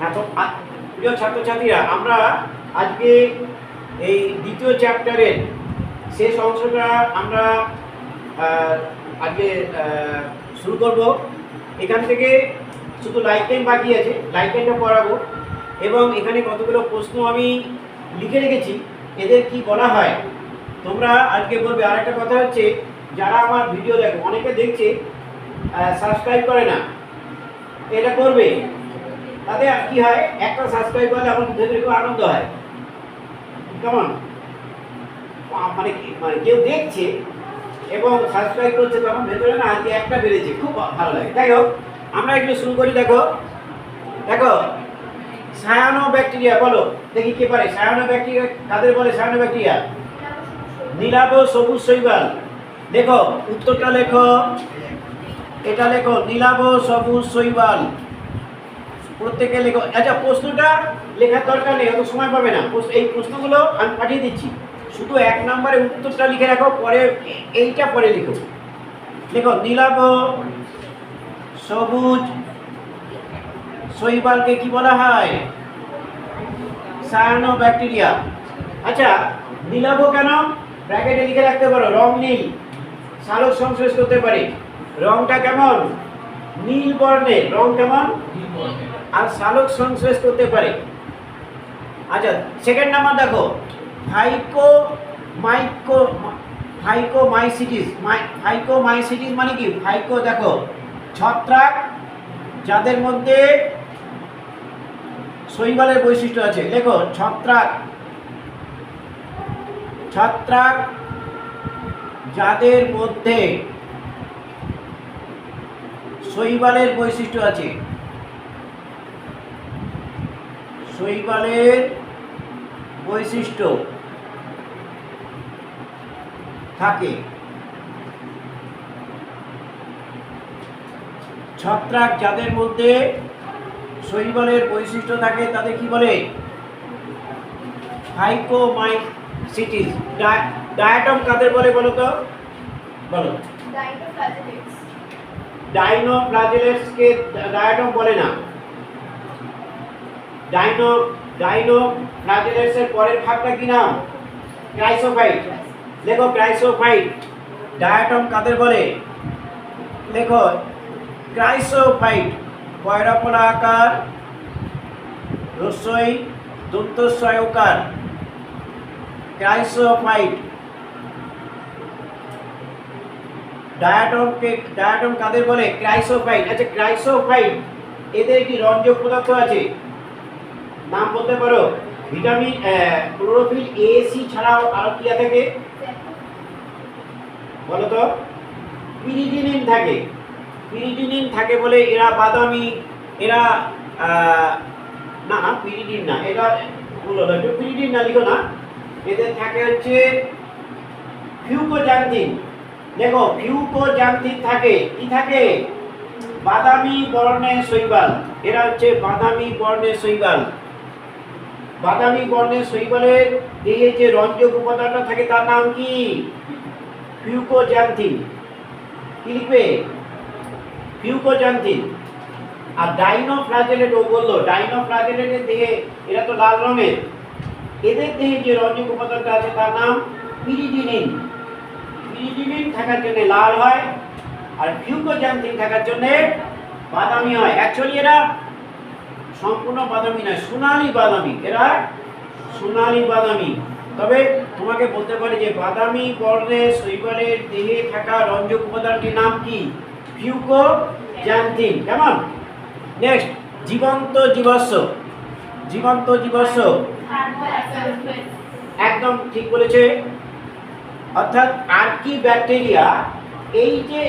হ্যাঁ, তো প্রিয় ছাত্রছাত্রীরা, আমরা আজকে এই দ্বিতীয় চ্যাপ্টারের শেষ অংশটা আমরা আজকে শুরু করব। এখান থেকে শুধু লাইফ টাইম বাকি আছে, লাইফ টাইমটা পড়াবো এবং এখানে কতগুলো প্রশ্ন আমি লিখে রেখেছি, এদের কি বলা হয় তোমরা আজকে বলবে। আর একটা কথা হচ্ছে, যারা আমার ভিডিও দেখো, অনেকে দেখছে সাবস্ক্রাইব করে না, এটা করবে। তাতে কি হয়, একটা সাবস্ক্রাইব করলে আমার ভেতরে খুব আনন্দ হয়। কেমন মানে কেউ দেখছে এবং সাবস্ক্রাইব করছে, তখন ভেতরে না আজকে একটা বেড়েছে, খুব ভালো লাগে। যাই হোক, আমরা একটু শুরু করি। দেখো দেখো সায়ানো ব্যাকটেরিয়া, বলো দেখি কে পারে। সায়ানো ব্যাকটেরিয়া কাদের বলে? সায়ানো ব্যাকটেরিয়া নীলাভ সবুজ শৈবাল। দেখো উত্তরটা লেখো, এটা লেখো নীলাভ সবুজ শৈবাল, প্রত্যেকে লেখো। আচ্ছা, প্রশ্নটা লেখার দরকার নেই, অত সময় পাবে না। এই প্রশ্নগুলো আমি পাঠিয়ে দিচ্ছি, শুধু 1 নম্বরে উত্তরটা লিখে রাখো, পরে এইটা পরে লিখো। লেখো নীলাভ সবুজ শৈবালকে কি বলা হয়? Cyano bacteria. আচ্ছা, নীলাভ কেন? ব্র্যাকেটে লিখে রাখতে পারো, রং নীল, সালোক সংশ্লেষ করতে পারে। রংটা কেমন? নীল বর্ণের। রং কেমন? আর সালোক সংশ্লেষ করতে পারে। আচ্ছা, সেকেন্ড নাম্বার দেখো, ফাইকোমাইসিটিস। ফাইকোমাইসিটিস মানে কি? ফাইকো দেখো ছত্রাক যাদের মধ্যে শৈবালের বৈশিষ্ট্য আছে। লেখো ছত্রাক যাদের মধ্যে শৈবালের বৈশিষ্ট্য আছে। শৈবালের বৈশিষ্ট্য থাকে। ছত্রাক যাদের মধ্যে শৈবালের বৈশিষ্ট্য থাকে তাদের কি বলে? ফাইকোমাইসিটিস। ডায়াটম কাদের বলে বলো তো? বলো। ডাইনোফ্লাজেলেটসকে ডায়াটম বলে না। ডাইনোফ্লাজেলেটসের পরের ভাগটা কি নাম? ক্রাইসোফাইট। লেখো ক্রাইসোফাইট। ডায়াটম কাদের বলে? লেখো ক্রাইসোফাইট। পয়রাপলা আকার, রস্যই দন্তস্বয়কার, ক্রাইসোফাইট। ডায়াটম কাদের বলে? ক্রাইসোফাইট। আচ্ছা, ক্রাইসোফাইট এদের কি রঞ্জক পদার্থ আছে? নাম বলতে পারো? ভিটামিন ক্লোরোফিল এ, সি ছাড়াও আর কি থাকে বলো তো? পিরিডিনিন থাকে। পিরিডিনিন থাকে বলে এরা বাদামি। এরা না না, পিরিডিন না, এটা বলো না, পিরিডিন না, লিখো না। এদের থাকে হচ্ছে ফিউকোজান্থিন। দেখো ফিউকোজান্থিন থাকে। কি থাকে? বাদামি বর্ণের শৈবাল। এরা হচ্ছে বাদামি বর্ণের শৈবাল। বাদামি বর্ণের শৈবালের দেহে যে রঞ্জক উপাদানটা থাকে তার নাম কি? ফিউকোজান্থিন। কি লিখবে? ফিউকোজান্থিন। আর ডাইনোফ্লাজেলেট, ও বললো ডাইনোফ্লাজেলেটের দেহে, এরা তো লাল রঙের, এদের দেহে যে রঞ্জক উপাদানটা আছে তার নাম পিরিডিনিন। পিরিডিনিন থাকার জন্য লাল হয়, আর ফিউকোজান্থিন থাকার জন্য বাদামি হয়। অ্যাকচুয়ালি এরা সম্পূর্ণ বাদামি নয়, সোনালী বাদামি। এরা সোনালী বাদামি। তবে তোমাকে বলতে পারি যে বাদামি বর্ণের শৈবালের দেহে থাকা রঞ্জক উপাদানটির নাম কি? ফিউকোজান্থিন। কেমন? নেক্সট, জীবন্ত জীবাশ্ম। জীবন্ত জীবাশ্ম একদম ঠিক বলেছে। অর্থাৎ আর কি ব্যাকটেরিয়া, এই যে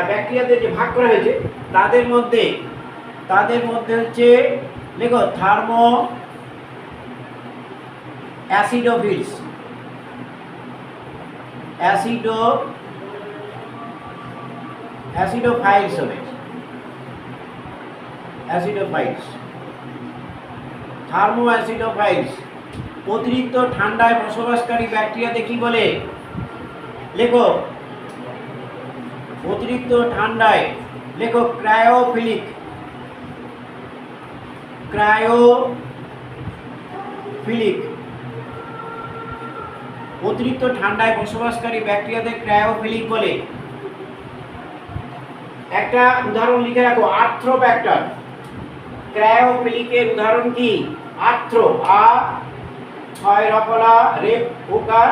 ব্যাকটেরিয়াদের যে ভাগ করা হয়েছে তাদের মধ্যে হচ্ছে লেখো থার্মো অ্যাসিডোফিলস। অ্যাসিডোফাইলস হবে। অ্যাসিডোফাইলস, থার্মো অ্যাসিডোফাইলস। অতিরিক্ত ঠান্ডায় বসবাসকারী ব্যাকটেরিয়াতে কি বলে? লেখো অতিরিক্ত ঠান্ডায়, লেখো ক্রায়োফিলিক। ক্রায়োফিলিক। অতিরিক্ত ঠান্ডায় বসবাসকারী ব্যাকটেরিয়াদের ক্রায়োফিলিক বলে। একটা উদাহরণ লিখে রাখো, আর্থ্রোব্যাক্টার। ক্রায়োফিলিকের উদাহরণ কি? আর্থ্রো, আ ছয় রফলা রেপ ওকার,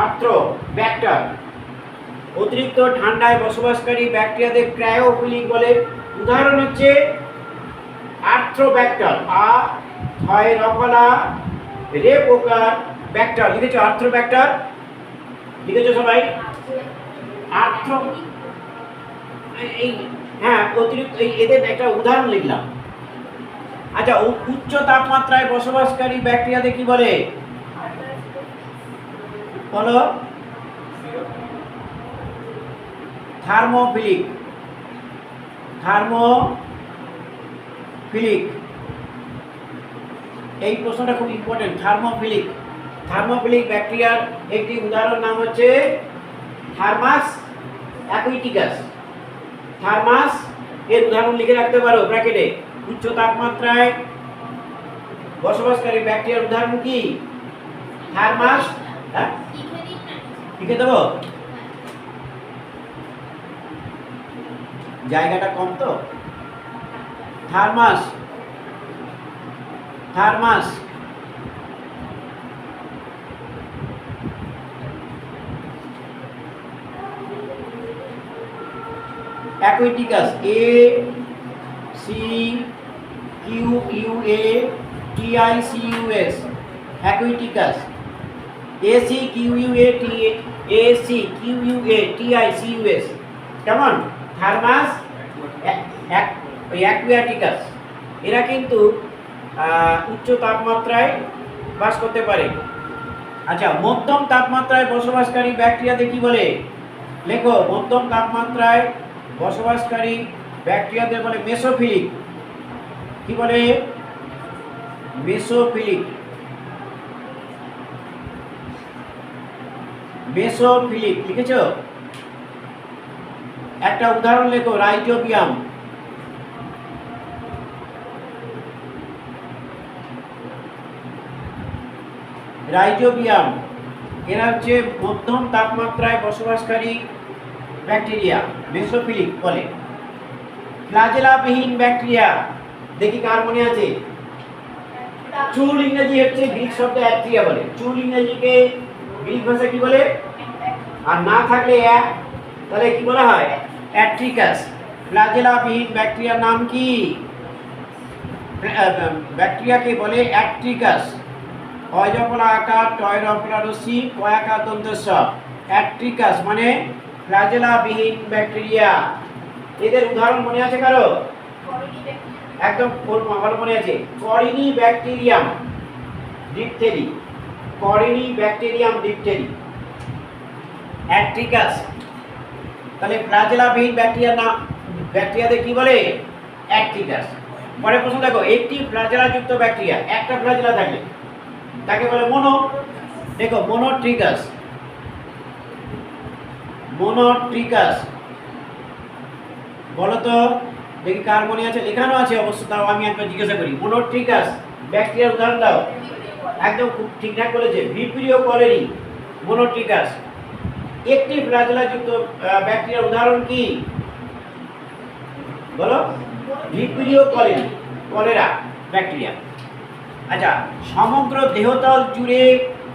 আর্থ্রোব্যাক্টার। অতিরিক্ত ঠান্ডায় বসবাসকারী ব্যাকটেরিয়াদের ক্রায়োফিলিক বলে। উদাহরণ হচ্ছে আর্থ্রোব্যাক্টার, আ ছয় রফলা রেপ ওকার ব্যাক্টার। লিখেছো আর্থ্রোব্যাক্টার? লিখেছো সবাই? আর্থ্রো, এই হ্যাঁ, অতিরিক্ত এদের একটা উদাহরণ লিখলাম। আচ্ছা, উচ্চ তাপমাত্রায় বসবাসকারী ব্যাকটেরিয়াদের কি বলে? বলো। থার্মোফিলিক। থার্মোফিলিক, এই প্রশ্নটা খুব ইম্পর্টেন্ট। থার্মোফিলিক, থার্মোফিলিক ব্যাকটেরিয়ার একটি উদাহরণ নাম হচ্ছে থার্মাস অ্যাকুইটিকাস। থার্মাস এর উদাহরণ লিখে রাখতে পারো ব্র্যাকেটে। উচ্চ তাপমাত্রায় বসবাসকারী ব্যাকটেরিয়ার উদাহরণ কি? থার্মাস। হ্যাঁ, লিখে দেবো, জায়গাটা কম তো। Thermus, Thermus aquaticus, A C Q U A T I C U S, aquaticus. A C Q U A T, A C Q U A T I C U S. কেমন? Thermus aquaticus. এরা কিন্তু উচ্চ তাপমাত্রায় বাস করতে পারে। আচ্ছা, মধ্যম তাপমাত্রায় বসবাসকারী ব্যাকটেরিয়াদের কি বলে? লেখো, মধ্যম তাপমাত্রায় বসবাসকারী ব্যাকটেরিয়াদের বলে মেসোফিলিক। কি বলে? মেসোফিলিক। মেসোফিলিক লিখেছো? একটা উদাহরণ লেখো, রাইজোবিয়াম। রাইজোবিয়াম, এরা হচ্ছে মধ্যম তাপমাত্রায় বসবাসকারী ব্যাকটেরিয়া, মেসোফিলিক বলে। ফ্ল্যাজেলাবিহীন ব্যাকটেরিয়া, দেখি কার মনে আছে? চুল ইংরেজি হচ্ছে গ্রিক শব্দ অ্যাট্রিয়া বলে। চুল ইংরেজিকে গ্রিক ভাষা কি বলে? আর না থাকলে তাহলে কি বলা হয়? অ্যাট্রিকাস। ফ্ল্যাজেলাবিহীন ব্যাকটেরিয়ার নাম কি? ব্যাকটেরিয়াকে বলে অ্যাট্রিকাস। অয় রফলা আকার, টয় রফলা রশ্মি, কয়াকার দন্তস্ব। অ্যাট্রিকাস মানে ফ্ল্যাজেলাবিহীন ব্যাকটেরিয়া। এদের উদাহরণ মনে আছে কারো? একদম ভালো মনে আছে। করিনি ব্যাকটেরিয়াম ডিপথেরি, করিনি ব্যাকটেরিয়াম ডিপথেরি, অ্যাট্রিকাস। তাহলে ফ্ল্যাজেলাবিহীন ব্যাকটেরিয়ার নাম, ব্যাকটেরিয়াদের কি বলে? অ্যাট্রিকাস। পরে প্রশ্ন দেখো, একটি ফ্ল্যাজেলাযুক্ত ব্যাকটেরিয়া, একটা ফ্ল্যাজেলা থাকলে তাকে বলে মোনো। দেখো, মোনোট্রিকাস। মোনোট্রিকাস বলো তো দেখি কার মনে আছে? লেখানো আছে অবশ্য, তাও আমি একবার জিজ্ঞাসা করি। মোনোট্রিকাস ব্যাকটেরিয়ার উদাহরণ দাও। একদম খুব ঠিকঠাক বলেছে, ভিপ্রিও কলেরি। মোনোট্রিকাস। একটি ফ্ল্যাজেলাযুক্ত ব্যাকটেরিয়ার উদাহরণ কি? বলো। ভিপ্রিও কলেরি, কলেরা ব্যাকটেরিয়া। আচ্ছা, সমগ্র দেহতল জুড়ে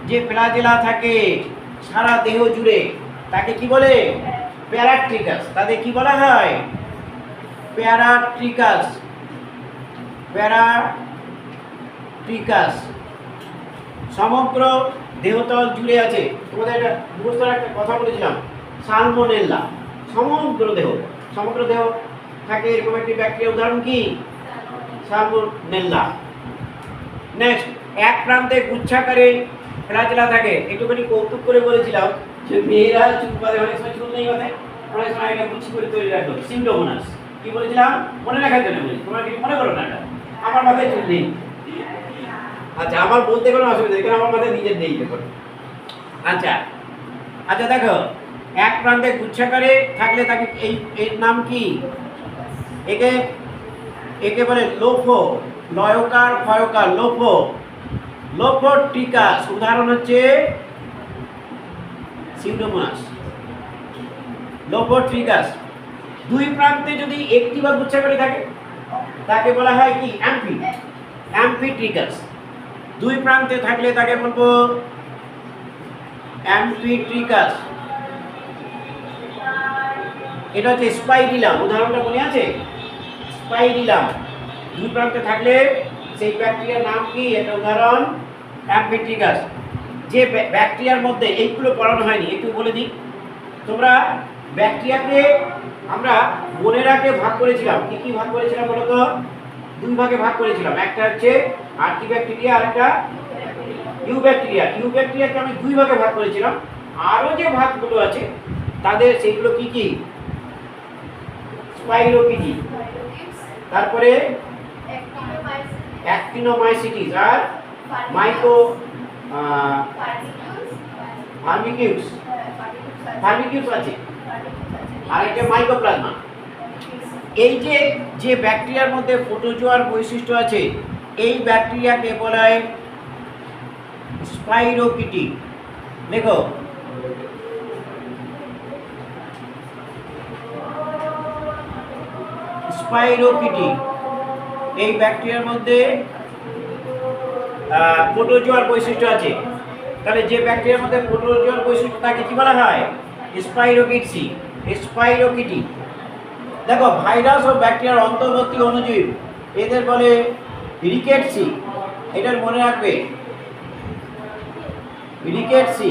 যে ফ্ল্যাজেলা থাকে, সারা দেহ জুড়ে, তাকে কি বলে? প্যারাট্রিকাস। তাদের কি বলা হয়? প্যারাট্রিকাস। প্যারাট্রিকাস সমগ্র দেহতল জুড়ে আছে। তোমাদের একটা মুখস্থ একটা কথা বলেছিলাম, সালমোনেল্লা। সমগ্র দেহ, সমগ্র দেহ থাকে এরকম একটি ব্যাকটেরিয়া, উদাহরণ কি? সালমোনেল্লা। নেক্সট, এক প্রান্তে গুচ্ছাকারে ফ্ল্যাজেলা থাকে। একটুখানি কৌতুক করে বলেছিলাম যে মেয়েরা চুল বাঁধে, অনেক সময় চুল নেই বাঁধে, অনেক সময় এটা গুচ্ছি করে তৈরি রাখলো, সিমটোমোনাস। কি বলেছিলাম? মনে রাখার জন্য বলি, তোমরা কিছু মনে করো না। এটা আমার মাথায় চুল নেই। আচ্ছা, আমার বলতে কোনো অসুবিধা নেই, কারণ আমার মাথায় নিজের নেই দেখো। আচ্ছা আচ্ছা, দেখো, এক প্রান্তে গুচ্ছাকারে থাকলে তাকে এর নাম কি? একে বলে লোফো লয়কার ফয়কার লোফো, লোফোট্রিকাস উদাহরণ হচ্ছে সিউডোমোনাস। লোফোট্রিকাস দুই প্রান্তে যদি একটি বা গুচ্ছাকারী থাকে তাকে বলা হয় কি অ্যাম্ফিট্রিকাস। দুই প্রান্তে থাকলে তাকে বলবো অ্যাম্ফিট্রিকাস। এটা হচ্ছে স্পাইরিলাম, উদাহরণটা মনে আছে? স্পাইরিলাম দুই প্রান্তে থাকলে সেই ব্যাকটেরিয়ার নাম কি? এটা উদাহরণ অ্যাম্ফিট্রিকাস। যে ব্যাকটেরিয়ার মধ্যে এইগুলো পড়ানো হয়নি, একটু বলে দিই। তোমরা ব্যাকটেরিয়াকে আমরা মোনেরাকে ভাগ করেছিলাম। কি কি ভাগ করেছিলাম বলো তো? দুই ভাগে ভাগ করেছিলাম। একটা হচ্ছে আর্কিব্যাকটেরিয়া আর একটা ইউব্যাকটেরিয়া। ইউব্যাকটেরিয়াকে আমি দুই ভাগে ভাগ করেছিলাম। আরও যে ভাগগুলো আছে তাদের সেগুলো কি কি? স্পাইরোকিটি, তারপরে অ্যাক্টিনোমাইসিটিস আর মাইক্রো ফার্মিকিউস আছে, আর এটা মাইকোপ্লাজমা। এই যে ব্যাকটেরিয়ার মধ্যে প্রোটোজোয়ার বৈশিষ্ট্য আছে, এই ব্যাকটেরিয়াকে বলা হয় স্পাইরোকিটি। দেখো স্পাইরোকিটি, এই ব্যাকটেরিয়ার মধ্যে প্রোটোজোয়ার বৈশিষ্ট্য আছে। তাহলে যে ব্যাকটেরিয়ার মধ্যে প্রোটোজোয়ার বৈশিষ্ট্য তাকে কি বলা হয়? স্পাইরোকিটি। স্পাইরোকিটি। দেখো ভাইরাস ও ব্যাকটেরিয়ার অন্তর্বর্তী অণুজীব, এদের বলে রিকেটসি। এটার মনে রাখবে, রিকেটসি।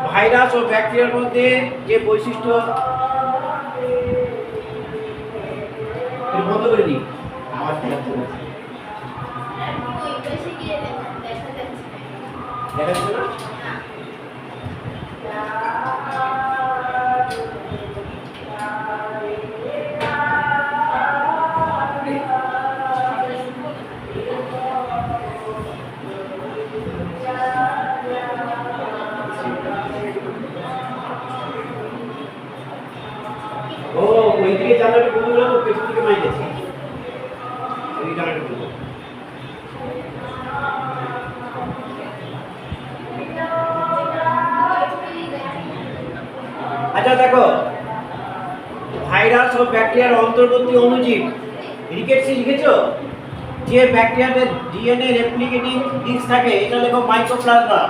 ভাইরাস ও ব্যাকটেরিয়ার মধ্যে যে বৈশিষ্ট্য, বন্ধ করে দিই, আমার দেখা যাচ্ছে না? ও ওই দিকে জানলাটা বন্ধ করে তো পেছন দিকে মাই গেছে, ওই জানলাটা বন্ধ। আচ্ছা দেখো, ভাইরাস ও ব্যাকটেরিয়ার অন্তর্বর্তী অণুজীব রিকেটসি লিখেছো? যে ব্যাকটেরিয়াতে ডিএনএ রেপ্লিকেটিং ডিস্ক থাকে, এটা লেখো মাইকোপ্লাজমা।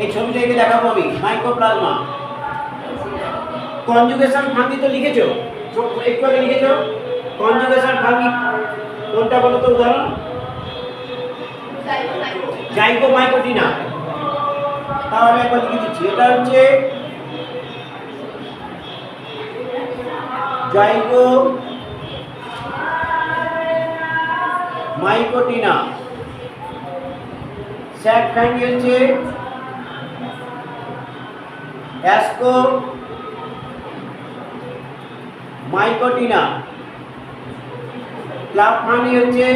এই ছবিটাকে দেখাবো আমি, মাইকোপ্লাজমা। কনজুগেশন ফাঙ্গি তো লিখেছো, একটু আগে লিখেছো। কনজুগেশন ফাঙ্গি কোনটা বলো তো উদাহরণ? জাইগোমাইকোটিনা। তাহলে একবার লিখে দিচ্ছি, এটা হচ্ছে জাইগোমাইকোটিনা। স্যাক ফাঙ্গি হচ্ছে অ্যাসকোমাইকোটিনা। ক্লাব ফাঙ্গি হচ্ছে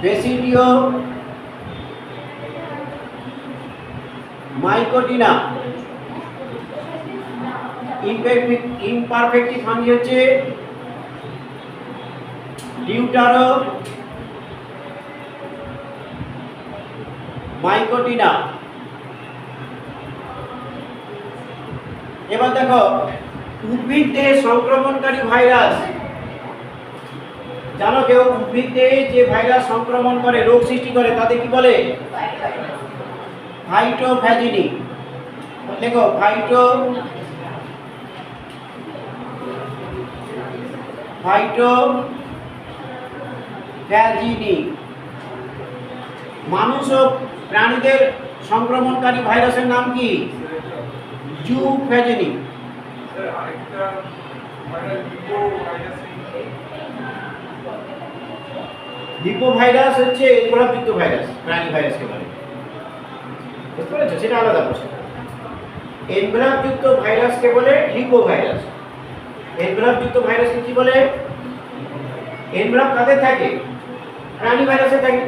বেসিডিও মাইকোটিনা। ইমপারফেক্টিভ ফাঙ্গি হচ্ছে ডিউটারো মাইকোটিনা। এবার দেখো উদ্ভিদ দেহে সংক্রমণকারী ভাইরাস, জানো কেউ? উদ্ভিদ দেহে যে ভাইরাস সংক্রমণ করে, রোগ সৃষ্টি করে, তাদের কি বলে? ফাইটোফ্যাজিনি। দেখো ফাইটোফ্যাজিনি। মানুষ ও প্রাণীদের সংক্রমণকারী ভাইরাসের নাম কি? জুফ্যাজিনি। লিপো ভাইরাস হচ্ছে এনভেলপযুক্ত ভাইরাস, প্রাণী ভাইরাসকে বলে, বুঝতে পেরেছো? সেটা আলাদা প্রশ্ন। এনভেলপযুক্ত ভাইরাসকে বলে লিপো ভাইরাস। এনভেলপযুক্ত ভাইরাসকে কি বলে? এনভেলপ কাদের থাকে? প্রাণী ভাইরাসে থাকে,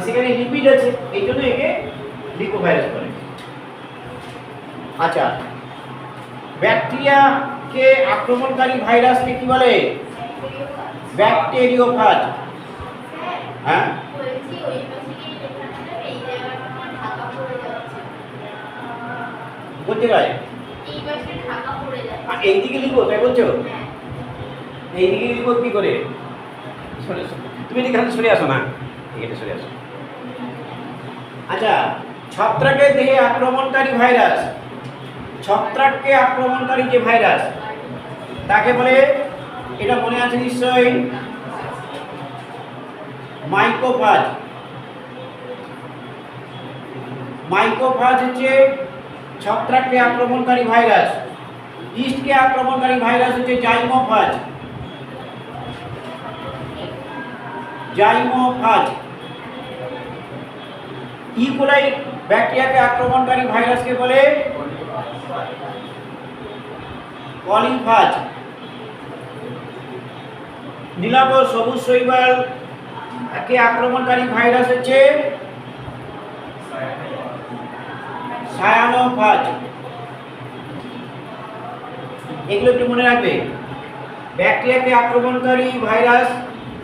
সেখানে লিপিড আছে, এই জন্য একে লিপোভাইরাস বলে। আচ্ছা, ব্যাকটেরিয়াকে আক্রমণকারী ভাইরাসকে কি বলে? ব্যাকটেরিওফাজ। হ্যাঁ, বলতে পারে এইদিকে লিখবো, তাই বলছো? এইদিকে লিখবো কি করে? তুমি এদিকে সরে আসো না, এদিকে সরে আসো। আচ্ছা, ছত্রাকের দেহে আক্রমণকারী ভাইরাস, ছত্রাককে আক্রমণকারী যে ভাইরাস তাকে বলে, এটা মনে আছে নিশ্চয়ই, মাইকোফাজ। মাইকোফাজ হচ্ছে ছত্রাককে আক্রমণকারী ভাইরাস। ইস্টকে আক্রমণকারী ভাইরাস হচ্ছে জাইমোফাজ। জাইমোফাজ। ইকোলাই ব্যাকটেরিয়াকে আক্রমণকারী ভাইরাসকে বলে কলিফাজ। নীলাভ সবুজ শৈবাল কে আক্রমণকারী ভাইরাস হচ্ছে সায়ানোফাজ। এগুলো একটু মনে রাখবে। ব্যাকটেরিয়াকে আক্রমণকারী ভাইরাস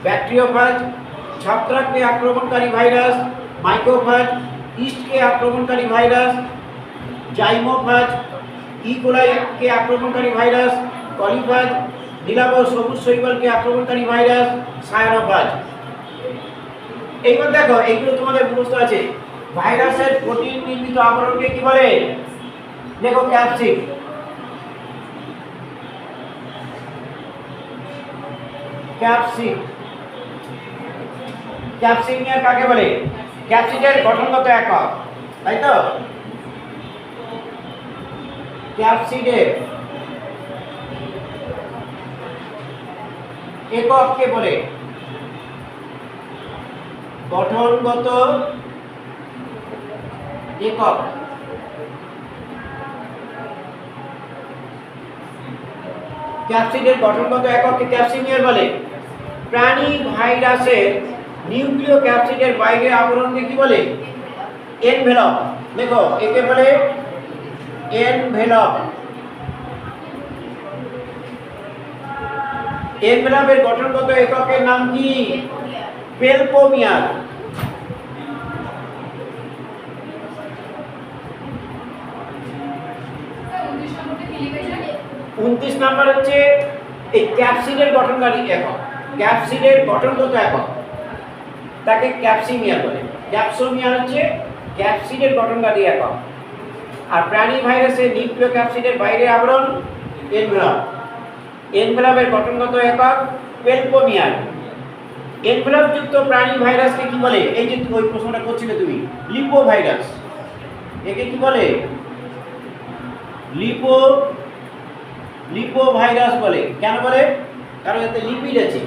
ব্যাকটেরিওফাজ, ছত্রাককে আক্রমণকারী ভাইরাস মাইকোফাজ, ইস্টকে আক্রমণকারী ভাইরাস জাইমোফাজ, ইকোলাইকে আক্রমণকারী ভাইরাস কলিফাজ, নীলাভ সবুজ শৈবালকে আক্রমণকারী ভাইরাস সায়ানোফাজ। এইবার দেখো, এইগুলো তোমাদের মুখস্থ আছে। ভাইরাসের প্রোটিন নির্মিত আবরণকে কি বলে? দেখো, ক্যাপসিড। ক্যাপসিড। ক্যাপসিমিয়ার কাকে বলে? ক্যাপসিডের গঠনগত একক, তাই তো? ক্যাপসিডের একককে বলে গঠনগত একক। ক্যাপসিডের গঠনগত একককে ক্যাপসিমিয়ার বলে। প্রাণী ভাইরাসের নিউক্লিয় ক্যাপসিডের বাইরে আবরণকে কি বলে? এনভেলপ। দেখো, একে বলে এনভেলপ। এনভেলপের গঠনগত এককের নাম কি? পেলপোমিয়ার। 29 নাম্বার হচ্ছে এই ক্যাপসিডের গঠনকারী একক। ক্যাপসিডের গঠনগত একক তাকে ক্যাপসিমিয়ার বলে। ক্যাপসোমিয়ার হচ্ছে ক্যাপসিডের গঠনকারী একক। আর প্রাণী ভাইরাসের নিউক্লিয় ক্যাপসিডের বাইরে আবরণ এনভেলপ। এনভেলপের গঠনগত একক পেলপোমিয়ার। এনভেলপ যুক্ত প্রাণী ভাইরাসকে কি বলে? এই যে ওই প্রশ্নটা করছিলে তুমি, লিপোভাইরাস। একে কি বলে? লিপোভাইরাস বলে। কেন বলে? কারণ এতে লিপিড আছে।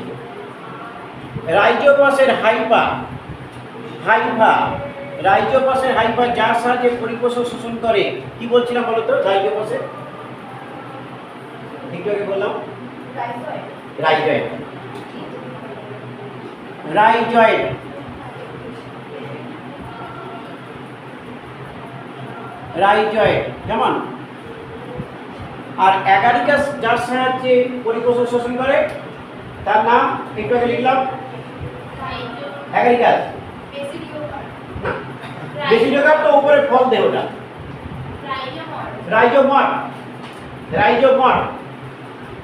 রাইজোপাসের হাইফা রাইজোপাসের হাইফা যার সাহায্যে পরিপোষক শোষণ করে, কি বলছিলাম বলো তো? রাইজোপাসের একটু আগে বললাম, রাইজয়েড। রাইজয়েড রাইজয়েড যেমন। আর অ্যাগারিকাস যার সাহায্যে পরিপোষক শোষণ করে তার নাম একটু আগে লিখলাম, অ্যাগারিকাস। বেসিডিওকার তো উপরে ফল দেহটা, রাইজোমর। রাইজোমর।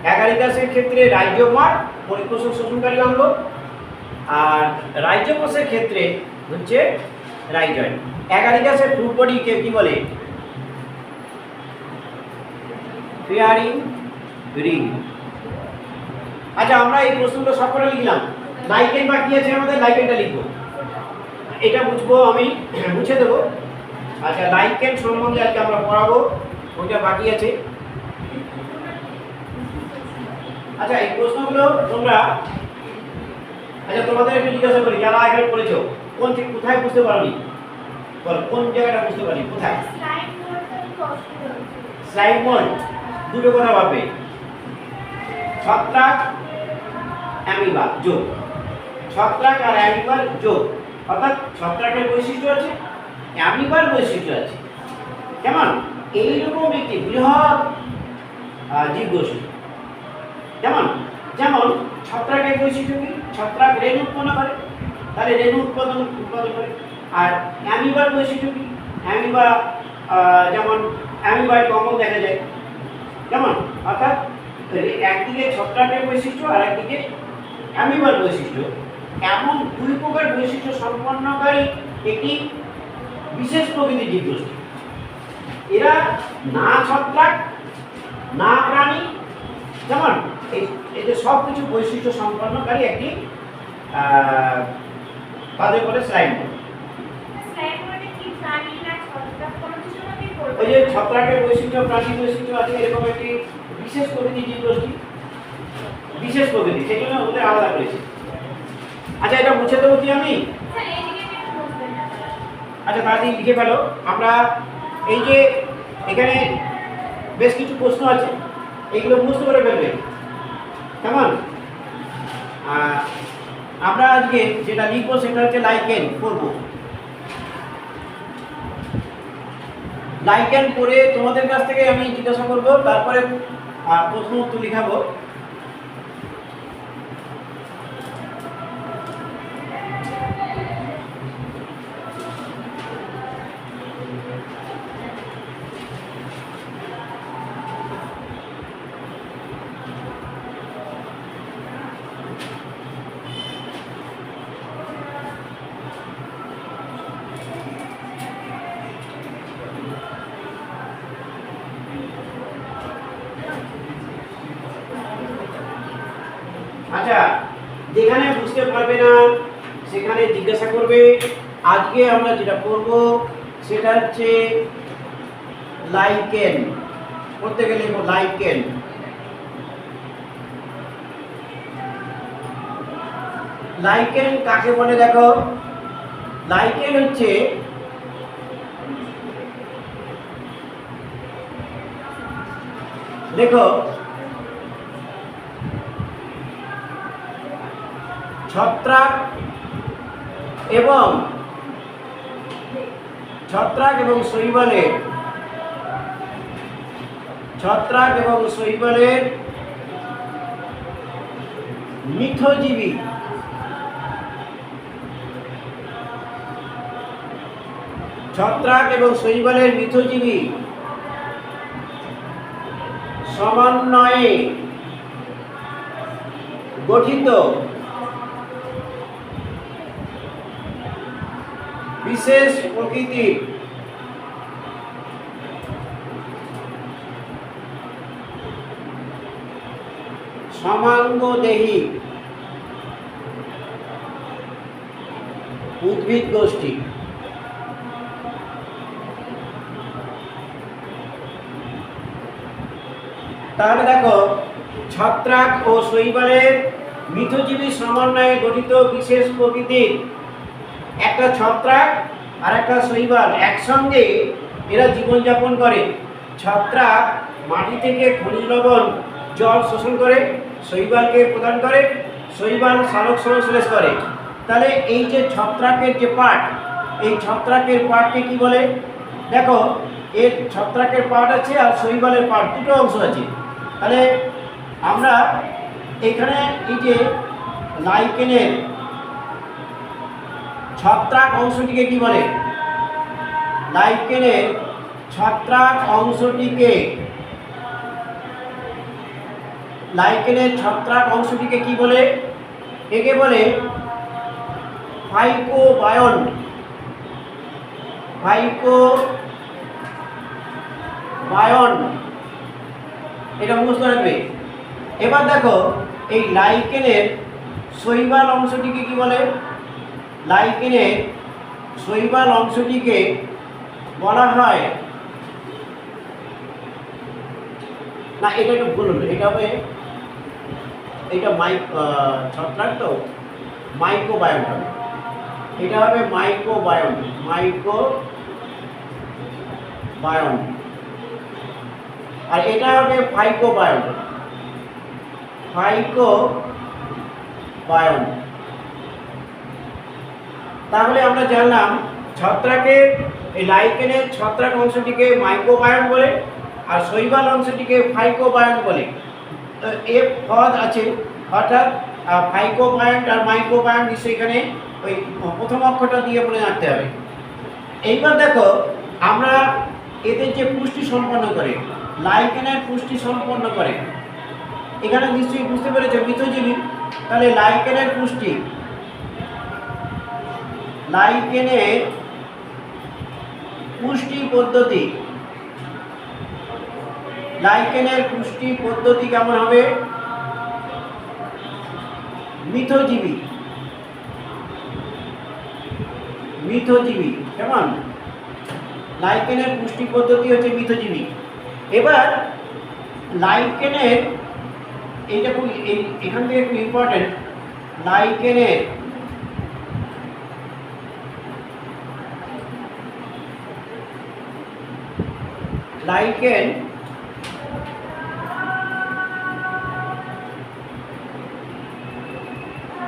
অ্যাগারিকাসের ক্ষেত্রে রাইজোমর পরিপোষক শোষণকারী অঙ্গ, আর রাইজোপাসের ক্ষেত্রে হচ্ছে রাইজয়েড। অ্যাগারিকাসের ফ্রুট বডিকে কি বলে? ফেয়ারিং রিং। আচ্ছা, আমরা এই প্রশ্নগুলো সবকটা লিখলাম। লাইকেন বাকি আছে আমাদের, লাইকেনটা লিখবো। এটা বুঝবো, আমি মুছে দেবো। আচ্ছা, লাইকেন সম্বন্ধে আজকে আমরা পড়াবো, ওইটা বাকি আছে। আচ্ছা, এই প্রশ্নগুলো তোমরা, আচ্ছা তোমাদের একটু জিজ্ঞাসা করি, যারা এখানে পড়েছো, কোথায় বুঝতে পারোনি? বল, কোন জায়গাটা বুঝতে পারি? কোথায়? Slide mould. দুটো কথা ভাববে, ছত্রাক অ্যামিবা যোগ, ছত্রাক আর অ্যামিবার যোগ। অর্থাৎ ছত্রাকের বৈশিষ্ট্য আছে অ্যামিবার বৈশিষ্ট্য আছে। কেমন? এইরকম একটি বৃহৎ জীবগোষ্ঠী। যেমন যেমন ছত্রাকের বৈশিষ্ট্য কি? ছত্রাক রেণু উৎপন্ন করে, তাহলে রেণু উৎপাদন করে। আর অ্যামিবার বৈশিষ্ট্য কি? অ্যামিবা যেমন অ্যামিবায় কমন দেখা যায়। কেমন? অর্থাৎ একদিকে ছত্রাকের বৈশিষ্ট্য আর একদিকে অ্যামিবার বৈশিষ্ট্য, এমন দুই প্রকার বৈশিষ্ট্য সম্পন্নকারী একটি বিশেষ প্রকৃতির জীবগোষ্ঠী। এরা না ছত্রাক না প্রাণী, যেমন এদের সব কিছু বৈশিষ্ট্য সম্পন্নকারী একটি তাদের বলে স্লাইম। ওই যে ছত্রাকের বৈশিষ্ট্য প্রাণীর বৈশিষ্ট্য আছে, এরকম একটি বিশেষ প্রকৃতির জীবগোষ্ঠী, বিশেষ প্রকৃতি, সেই জন্য ওদের আলাদা করেছে। আচ্ছা, এটা মুছে দেবো কি আমি? আচ্ছা, তাড়াতাড়ি লিখে ফেলো। আমরা এই যে এখানে বেশ কিছু প্রশ্ন আছে, এইগুলো মুখস্থ করে ফেলবে। কেমন? আমরা আজকে যেটা লিখবো সেটা হচ্ছে লাইকেন করবো। লাইকেন করে তোমাদের কাছ থেকে আমি জিজ্ঞাসা করবো, তারপরে প্রশ্ন উত্তর লিখাবো। আচ্ছা, যেখানে বুঝতে পারবে না সেখানে জিজ্ঞাসা করবে। আজকে আমরা যেটা করব সেটা হচ্ছে লাইকেন করতে গেলে লাইকেন। লাইকেন কাকে বলে দেখো? লাইকেন হচ্ছে দেখো ছত্রাক এবং শৈবালের মিথজীবী সমন্বয়ে গঠিত বিশেষ প্রকৃতির সমাঙ্গদেহী উদ্ভিদ গোষ্ঠী। তাহলে দেখো, ছত্রাক ও শৈবালের মিথজীবী সমন্বয়ে গঠিত বিশেষ প্রকৃতির একটা ছত্রাক আর একটা শৈবাল একসঙ্গে এরা জীবনযাপন করে। ছত্রাক মাটি থেকে খনিজ লবণ জল শোষণ করে শৈবালকে প্রদান করে, শৈবাল সালোক সংশ্লেষ করে। তাহলে এই যে ছত্রাকের যে পার্ট, এই ছত্রাকের পার্টকে কি বলে? দেখো, এর ছত্রাকের পার্ট আছে আর শৈবালের পার্ট, দুটো অংশ আছে। তাহলে আমরা এখানে এই যে লাইকেনের ছত্রাক অংশটিকে কি বলে? লাইকেনের ছত্রাক অংশটিকে কি বলে? একে বলে ফাইকোবায়ন। এটা মুখস্থ রাখবে। এবার দেখো, এই লাইকেনের শৈবাল অংশটিকে কি বলে? লাইকেনের শৈবাল অংশটিকে বলা হয়, না এটা একটু ভুল হলো, এটা হবে, এটা ছত্রাক তো মাইক্রোবায়ন হবে, এটা হবে মাইক্রোবায়ন। আর এটা হবে ফাইকোবায়ন। তাহলে আমরা জানলাম ছত্রাকের এই লাইকেনের ছত্রাক অংশটিকে মাইক্রোবায়োম বলে, আর শৈবাল অংশটিকে ফাইকোবায়োম বলে। তো এর পদ আছে, অর্থাৎ ফাইকোবায়োম আর মাইক্রোবায়োম নিশ্চয়ই এখানে ওই প্রথম অক্ষরটা দিয়ে মনে রাখতে হবে। এইবার দেখো আমরা এদের যে পুষ্টি সম্পন্ন করে, লাইকেনের পুষ্টি সম্পন্ন করে, এখানে নিশ্চয়ই বুঝতে পেরেছো মিথজীবী। তাহলে লাইকেনের পুষ্টি, লাইকেনের পুষ্টি পদ্ধতি, লাইকেনের পুষ্টি পদ্ধতি কেমন হবে? মিথজীবী, মিথজীবী কেমন? লাইকেনের পুষ্টি পদ্ধতি হচ্ছে মিথজীবী। এবার লাইকেনের এইটা খুব এখান থেকে খুব ইম্পর্টেন্ট, লাইকেনের লাইকেন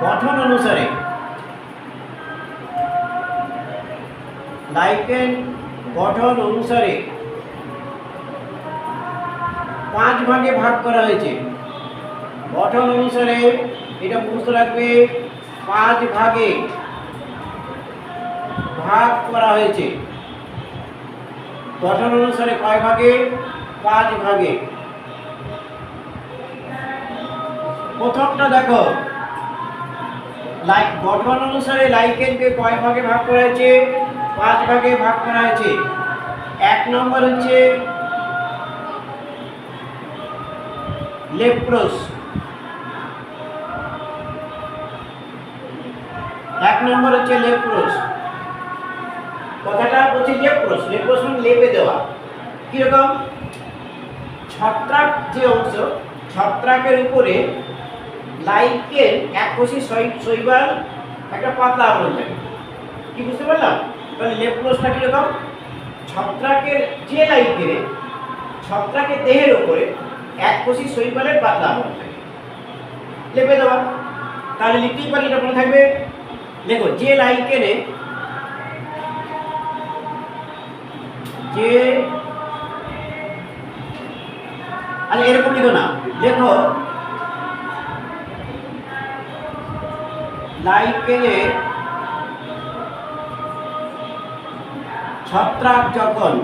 গঠন অনুসারে, লাইকেন গঠন অনুসারে 5 ভাগে ভাগ করা হয়েছে। গঠন অনুসারে এটা বুঝতে রাখবে, 5 ভাগে ভাগ করা হয়েছে। গঠন অনুসারে কয় ভাগে? 5 ভাগে। প্রথমটা দেখো, গঠন অনুসারে লাইকেনকে কয় ভাগে ভাগ করা হয়েছে? 5 ভাগে ভাগ করা হয়েছে। 1 নম্বর হচ্ছে লেপ্রোস, 1 নম্বর হচ্ছে লেপ্রোস। কথাটা বলছি লেপ্রোস, লেপ্রোস মানে লেপে দেওয়া। কিরকম? ছত্রাক যে অংশ, ছত্রাকের উপরে লাইকেন এককোষী শৈবাল একটা পাতলা আবরণ থাকে। কি বুঝতে পারলাম? তাহলে লেপ্রোসটা কিরকম? ছত্রাকের যে লাইকেনে, ছত্রাকের দেহের উপরে এককোষী শৈবালের পাতলা আবরণ থাকে, লেপে দেওয়া। তাহলে লিখতেই পারি, এটা মনে থাকবে। দেখো, যে লাইকেনে, যে আচ্ছা এরকম লিখো না, দেখো লাইকেনে ছত্রাক যখন,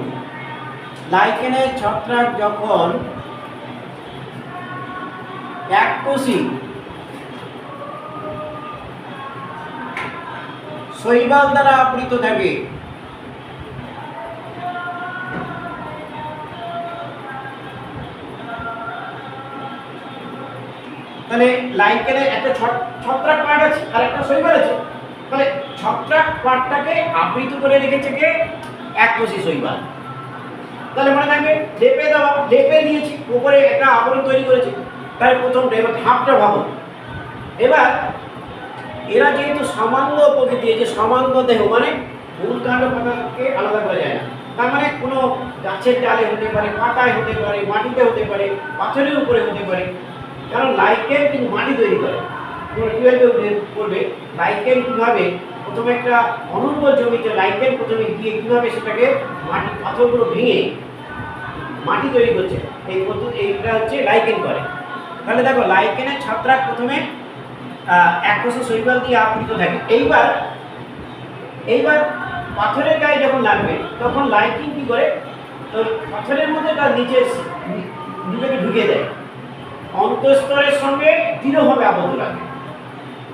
লাইকেনের ছত্রাক যখন এককোষী শৈবাল দ্বারা আবৃত থাকে, তাহলে লাইকেনের একটা ছত্রাক পার্ট আছে আর একটা শৈবাল আছে। তাহলে ছত্রাক পার্টটাকে আবৃত করে রেখেছে কে? এককোষী শৈবাল। তাহলে মনে থাকবে লেপে দেওয়া, লেপে দিয়েছি, উপরে একটা আবরণ তৈরি করেছি। তাহলে প্রথমটা, এবার হাফটা ভাবো। এবার এরা যেহেতু সামান্য প্রকৃতি, যে সামান্য দেহ মানে মূল কাণ্ড পাতাকে আলাদা করা যায় না। তার মানে কোনো গাছের ডালে হতে পারে, পাতায় হতে পারে, মাটিতে হতে পারে, পাথরের উপরে হতে পারে। কারণ লাইকেন কিন্তু মাটি তৈরি করে। তোমরা 12-এ পড়বে লাইকেন কীভাবে প্রথমে একটা অনুর্বর জমিতে লাইকেন প্রথমে গিয়ে কীভাবে সেটাকে মাটি পাথরগুলো ভেঙে মাটি তৈরি করছে, এই পদ্ধতি, এইটা হচ্ছে লাইকেন করে। তাহলে দেখো লাইকেনের ছত্রাক প্রথমে এককোষী শৈবাল দিয়ে আবৃত থাকে। এইবার পাথরের গায়ে যখন লাগবে তখন লাইকেন কী করে? তো পাথরের মধ্যে তার নিজেকে ঢুকে দেয়, অন্তঃস্তরের সঙ্গে দৃঢ়ভাবে আবদ্ধ রাখে।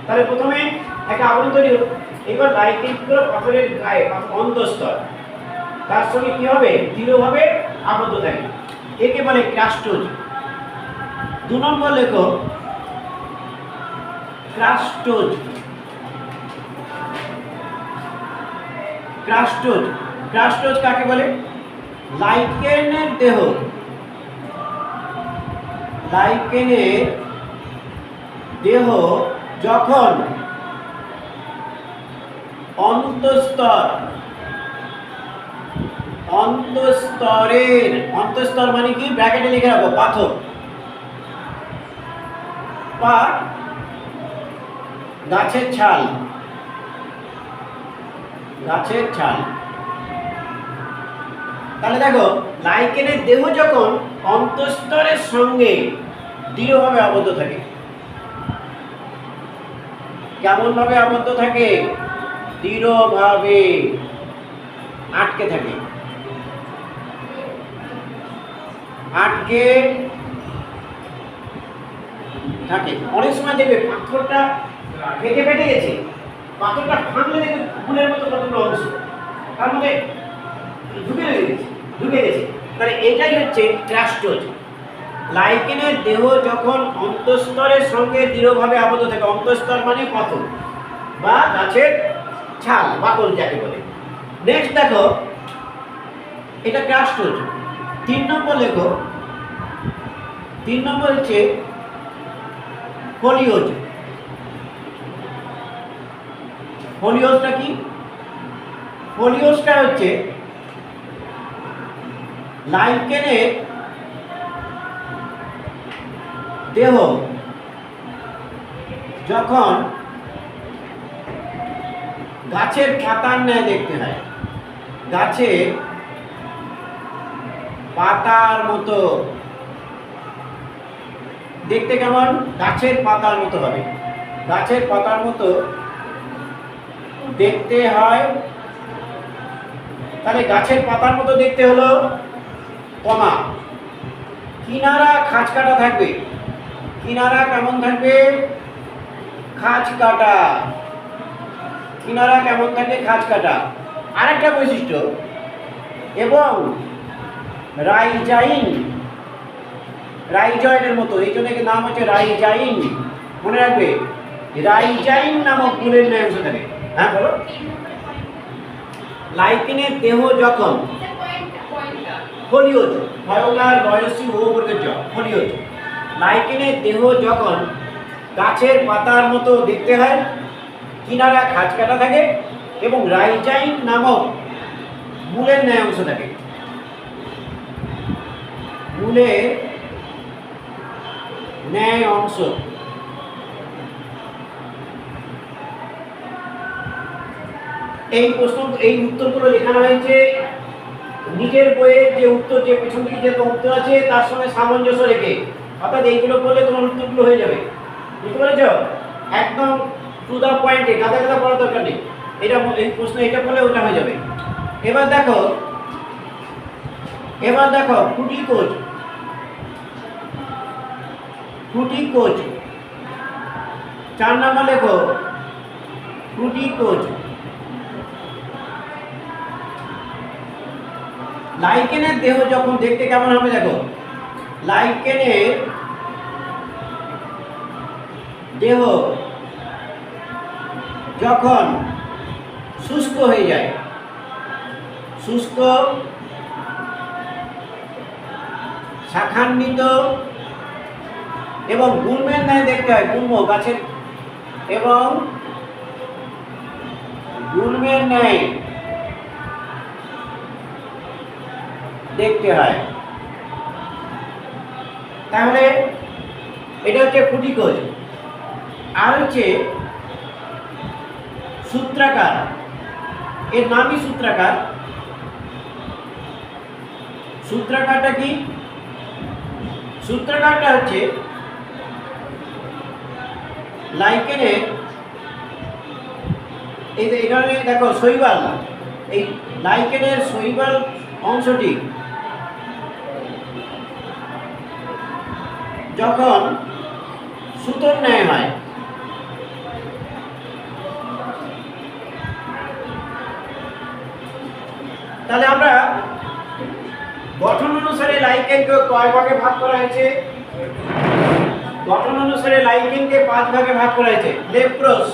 তাহলে প্রথমে একটা আবরণ তৈরি হলো। এবার লাইকেন কী করে? পাথরের গায়ে অন্তঃস্তর, তার সঙ্গে কী হবে? দৃঢ়ভাবে আবদ্ধ থাকে। একে বলে ক্রাস্টোজ। 2 নম্বর লেখো ক্রাস্টোজ। ক্রাস্টোজ, ক্রাস্টোজ কাকে বলে? লাইকেনের দেহ, লাইকেনের দেহ যখন অন্তঃস্তরের, অন্তঃস্তর মানে কি? ব্র্যাকেটে লিখে রাখো, পাথর বা গাছের ছাল, গাছের ছাল। তাহলে দেখো লাইকেনের দেহ যখন অন্তঃস্তরের সঙ্গে দৃঢ়ভাবে আবদ্ধ থাকে, কেমন ভাবে আবদ্ধ থাকে? দৃঢ়ভাবে আটকে থাকে, আটকে থাকে। অনেক সময় দেখবে পাথরটা ফেটে ফেটে গেছে, পাথরটা ভাঙলে দেখবে ফুলের মতো কতগুলো অংশ তার মধ্যে ঢুকে গেছে। তাহলে এটাই হচ্ছে ক্রাস্টোজ। লাইকেনের দেহ যখন অন্তঃস্তরের সঙ্গে দৃঢ়ভাবে আবদ্ধ থাকে, অন্তঃস্তর মানে পাথর বা গাছের ছাল, বাকল যাকে বলে। নেক্সট দেখো, এটা ক্রাস্টোজ। 3 নম্বর লেখো, 3 নম্বর হচ্ছে ফোলিওজ। ফোলিওজটা কি? ফোলিওজটা হচ্ছে লাইকেনের দেহ যখন গাছের পাতার ন্যায় দেখতে হয়, গাছের পাতার মতো দেখতে। কেমন? গাছের পাতার মতো হবে, গাছের পাতার মতো দেখতে হয়। তাহলে গাছের পাতার মতো দেখতে হলো, কমা, কিনারা খাঁজ কাটা থাকবে। কিনারা কেমন থাকবে? খাঁজ কাটা। কিনারা কেমন থাকে? খাঁজ কাটা। আরেকটা বৈশিষ্ট্য, এবং রাইজাইন, রাইজয়েডের মতো, এই জন্য নাম হচ্ছে রাইজাইন। মনে রাখবে, রাইজাইন নামক ফুলের ন্যায় অংশ থাকে। হ্যাঁ বলো। লাইকেনের দেহ যখন ফোলিওজ, ফয়োলার বয়সী বহুবর্গের জ, ফোলিওজ। লাইকেনের দেহ যখন গাছের পাতার মতো দেখতে হয়, কিনারা খাঁজ কাটা থাকে, এবং রাইজাইন নামক মূলের ন্যায় অংশ থাকে। মূলের ন্যায় অংশ। এই প্রশ্ন, এই উত্তরগুলো লেখানো হয়েছে নিজের বইয়ের যে উত্তর, যে পেছন দিকে যে উত্তর আছে তার সঙ্গে সামঞ্জস্য রেখে। অর্থাৎ এইগুলো করলে তোমার উত্তরগুলো হয়ে যাবে। বুঝতে পেরেছ? একদম টু দা পয়েন্টে, গাদা গাদা পড়ার দরকার নেই। এটা এই প্রশ্ন এটা করলে ওটা হয়ে যাবে। এবার দেখো, এবার দেখো ফ্রুটিকোজ। ফ্রুটিকোজ 4 নম্বর লেখো, ফ্রুটিকোজ। লাইকেনের দেহ যখন দেখতে কেমন হবে দেখো, লাইকেনের দেহ যখন শুষ্ক হয়ে যায়, শুষ্ক, শাখান্বিত এবং গুল্মের ন্যায় দেখতে হয়। গুল্ম গাছের, এবং গুল্মের ন্যায় দেখতে হয়। তাহলে এটা হচ্ছে ফ্রুটিকোজ। আর হচ্ছে সূত্রাকার, এর নামই সূত্রাকার। সূত্রাকারটা কি? সূত্রাকারটা হচ্ছে লাইকেনের, এই যে এখানে দেখো শৈবাল, এই লাইকেনের শৈবাল অংশটি যখন সুতোর ন্যায় হয়, তাহলে আমরা গঠন অনুসারে লাইকেনকে কয় ভাগে ভাগ করা হয়েছে? গঠন অনুসারে লাইকেনকে 5 ভাগে ভাগ করা হয়েছে। লেপ্রোস,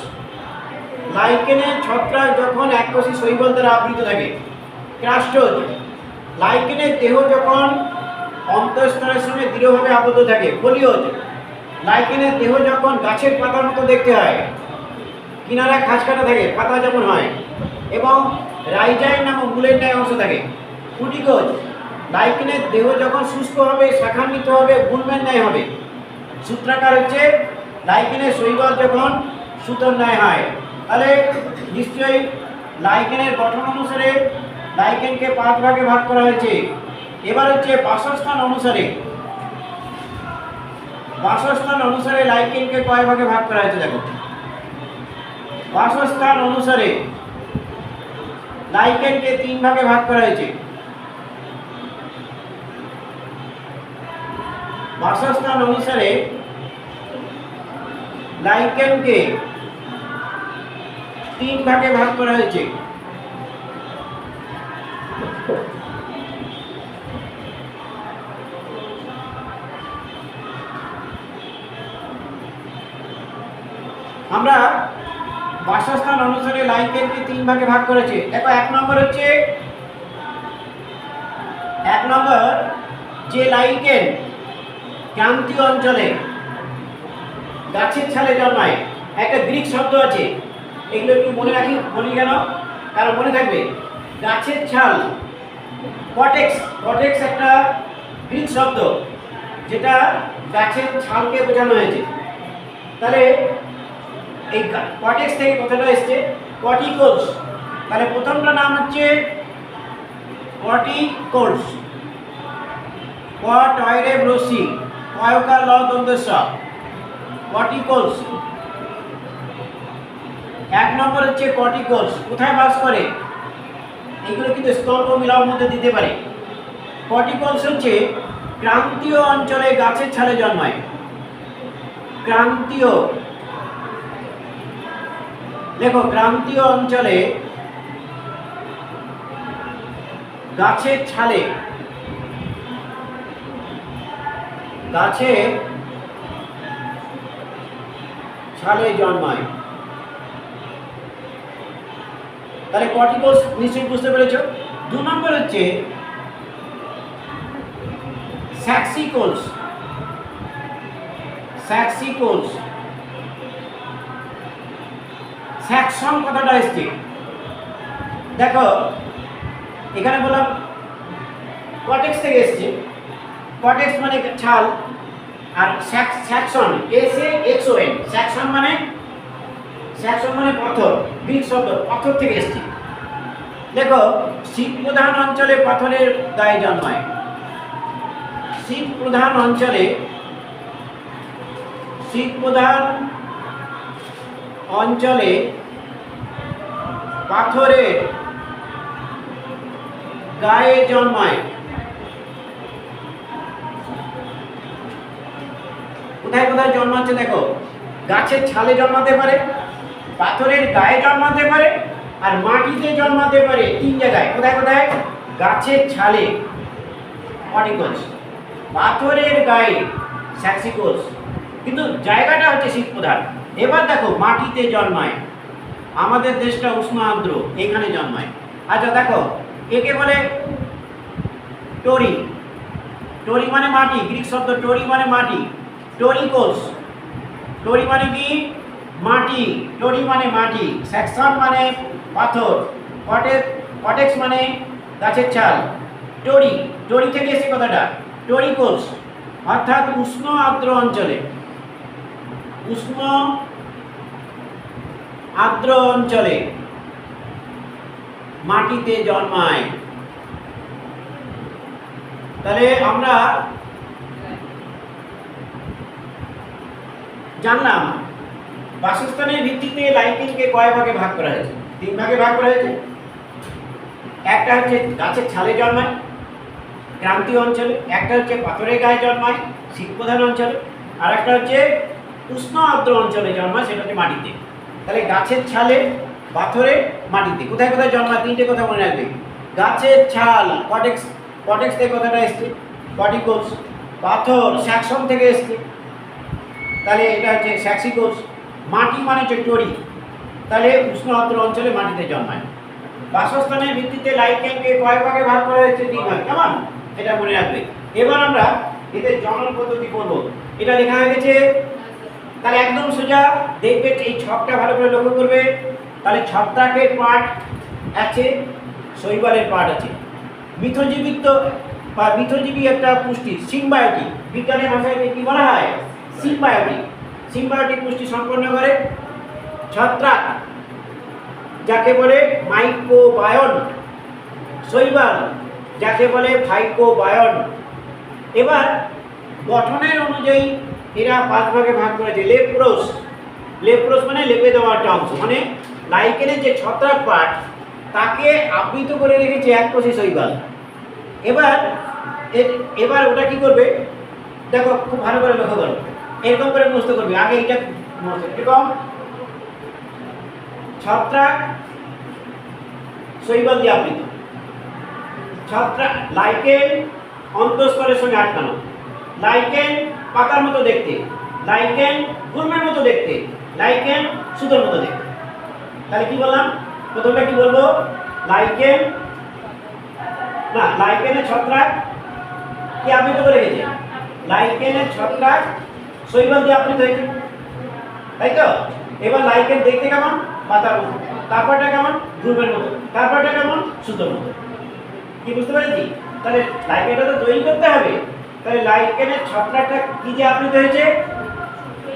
লাইকেনের ছত্রাক যখন এককোষী শৈবাল দ্বারা আবৃত থাকে। ক্রাস্টোজ, লাইকেনের দেহ যখন অন্তঃস্তরের সঙ্গে দৃঢ়ভাবে আবদ্ধ থাকে। ফোলিওজ, লাইকেনের দেহ যখন গাছের পাতার মতো দেখতে হয়, কিনারা খাঁজ কাটা থাকে, পাতা যেমন হয়, এবং রাইজাইন নামক মূলের ন্যায় অংশ থাকে। ফ্রুটিকোজ, লাইকেনের দেহ যখন শুষ্ক হবে, শাখান্বিত হবে, গুল্মের ন্যায় হবে। সূত্রাকার হচ্ছে লাইকেনের শৈবাল যখন সুতোর ন্যায় হয়। তাহলে নিশ্চয়ই লাইকেনের গঠন অনুসারে লাইকেনকে 5 ভাগে ভাগ করা হয়েছে। এবার হচ্ছে বাসস্থান অনুসারে, বাসস্থান অনুসারে লাইকেনকে কয় ভাগে ভাগ করা হয়েছে দেখো। বাসস্থান অনুসারে লাইকেনকে 3 ভাগে ভাগ করা হয়েছে। বাসস্থান অনুসারে লাইকেনকে 3 ভাগে ভাগ করা হয়েছে। আমরা বাসস্থান অনুসারে লাইকেনকে 3 ভাগে ভাগ করেছে। দেখো 1 নম্বর হচ্ছে, 1 নম্বর যে লাইকেন ক্রান্তীয় অঞ্চলে গাছের ছালে জন্মায়, একটা গ্রিক শব্দ আছে, এগুলো একটু মনে রাখি, বলি কেন, কারণ মনে থাকবে। গাছের ছাল, কটেক্স, কটেক্স একটা গ্রিক শব্দ যেটা গাছের ছালকে বোঝানো হয়েছে। তাহলে এই কটেক্স থেকে কথাটা এসছে কটিকোলস। তাহলে প্রথমটা নাম হচ্ছে কটিকোলস, ক টয়রে ব্রসি কয়কার ল দন্তেশ, কটিকোলস। 1 নম্বর হচ্ছে কটিকোলস। কোথায় বাস করে? এগুলো কিন্তু স্তল্প মিলার মধ্যে দিতে পারে। কটিকোলস হচ্ছে ক্রান্তীয় অঞ্চলে গাছের ছালে জন্মায়। ক্রান্তীয়, দেখো ক্রান্তীয় অঞ্চলে গাছের ছালে, গাছের ছালে জন্মায়। তাহলে কটিকোলস নিশ্চয়ই বুঝতে পেরেছ। 2 নম্বর হচ্ছে স্যাক্সিকোলস। স্যাক্সিকোলস, স্যাকসন কথাটা এসছে। দেখো এখানে বললাম কটেক্স থেকে এসছে, কটেক্স মানে ছাল, আর স্যাকসন SAXON, স্যাকসন মানে, স্যাকসন মানে পাথর, গ্রিক শব্দ, পাথর থেকে এসছে। দেখো শীত প্রধান অঞ্চলে পাথরের গায়ে জন্মায়। শীত প্রধান অঞ্চলে, শীত প্রধান অঞ্চলে পাথরের গায়ে জন্মায়। কোথায় কোথায় জন্মাচ্ছে দেখো, গাছের ছালে জন্মাতে পারে, পাথরের গায়ে জন্মাতে পারে, আর মাটিতে জন্মাতে পারে। 3 জায়গায়। কোথায় কোথায়? গাছের ছালে কটিকোলস, পাথরের গায়ে স্যাক্সিকোলস, কিন্তু জায়গাটা হচ্ছে শীত প্রধান। এবার দেখো মাটিতে জন্মায়, আমাদের দেশটা উষ্ণ আর্দ্র, এখানে জন্মায়। আচ্ছা দেখো একে বলে টরি। টরি মানে মাটি, গ্রিক শব্দ টরি মানে মাটি, টরিকোলস। টরি মানে কি? মাটি। টরি মানে মাটি। স্যাকসন মানে পাথর। কটেক্স মানে গাছের ছাল। টরি, টরি থেকে এসে কথাটা টরিকোলস, অর্থাৎ উষ্ণ আর্দ্র অঞ্চলে, উষ্ণ আর্দ্র অঞ্চলে মাটিতে জন্মায়। তাহলে আমরা জানলাম বাসস্থানের ভিত্তিতে লাইকেনকে কয় ভাগে ভাগ করা হয়েছে? 3 ভাগে ভাগ করা হয়েছে। একটা হচ্ছে গাছের ছালে জন্মায় ক্রান্তীয় অঞ্চলে, একটা হচ্ছে পাথরের গায়ে জন্মায় শীত প্রধান অঞ্চলে, আর একটা হচ্ছে উষ্ণ আর্দ্র অঞ্চলে জন্মায়, সেটা হচ্ছে মাটিতে। তাহলে গাছের ছালে, পাথরে, মাটিতে। কোথায় কোথায় জন্মায়? 3টে কথা মনে রাখবে। গাছের ছাল কটেক্স, কটেক্স থেকে কথাটা এসছে, কটিকোলস। পাথর স্যাকসন থেকে এসছে, তাহলে এটা হচ্ছে স্যাক্সিকোলস। মাটি মানে হচ্ছে টরি, তাহলে উষ্ণ আর্দ্র অঞ্চলে মাটিতে জন্মায়। বাসস্থানের ভিত্তিতে লাইকেনকে কয় ভাগে ভাগ করা হয়েছে? 3 ভাগ। কেমন? এটা মনে রাখবে। এবার আমরা এদের জনন পদ্ধতি করব। এটা লেখা হয়ে গেছে, তাহলে একদম সোজা দেখবে, এই ছকটা ভালো করে লক্ষ্য করবে। তাহলে ছত্রাকের পার্ট আছে, শৈবালের পার্ট আছে। মিথজীবিত বা মিথজীবী একটা পুষ্টি, সিম্বায়োটিক, বিজ্ঞানের ভাষায় কি বলা হয়? সিম্বায়োটিক। সিম্বায়োটিক পুষ্টি সম্পন্ন করে ছত্রাক। যাকে বলে মাইক্রোবায়ন, শৈবাল যাকে বলে ফাইকোবায়ন। এবার গঠনের অনুযায়ী এরা 5 ভাগে ভাগ করেছে। লেপ্রোস, লেপ্রোস মানে লেপে দেওয়া একটা অংশ, মানে লাইকেনের যে ছত্রাক পাট তাকে আবৃত করে রেখেছে এককোষী শৈবাল। এবার ওটা কি করবে দেখো, খুব ভালো করে লক্ষ্য করো, এরকম করে মুখস্থ করবে। আগে এটা এরকম ছত্রাক শৈবাল দিয়ে আবৃত, ছত্রাক লাইকেন অন্তঃস্তরের সঙ্গে আটকানো, লাইকেন পাতার মতো দেখতে, লাইকেন গুল্মের মতো দেখতে, লাইকেন সুতোর মতো দেখতে। তাহলে কি বললাম, প্রথমটা কি বলবো, লাইকেন না, লাইকেনের ছত্রাক কি আবৃত করে রেখেছে, লাইকেনের ছত্রাক শৈবাল দিয়ে আবৃত হয়েছে, তাই তো। এবার লাইকেন দেখতে কেমন, পাতার মতো, তারপরটা কেমন, গুল্মের মতো, তারপরটা কেমন, সুতোর মতো। কি বুঝতে পেরেছি? তাহলে লাইকেনটা তো তৈরি করতে হবে। তাহলে লাইকেনের ছত্রাকটা কি যে আবৃত হয়েছে,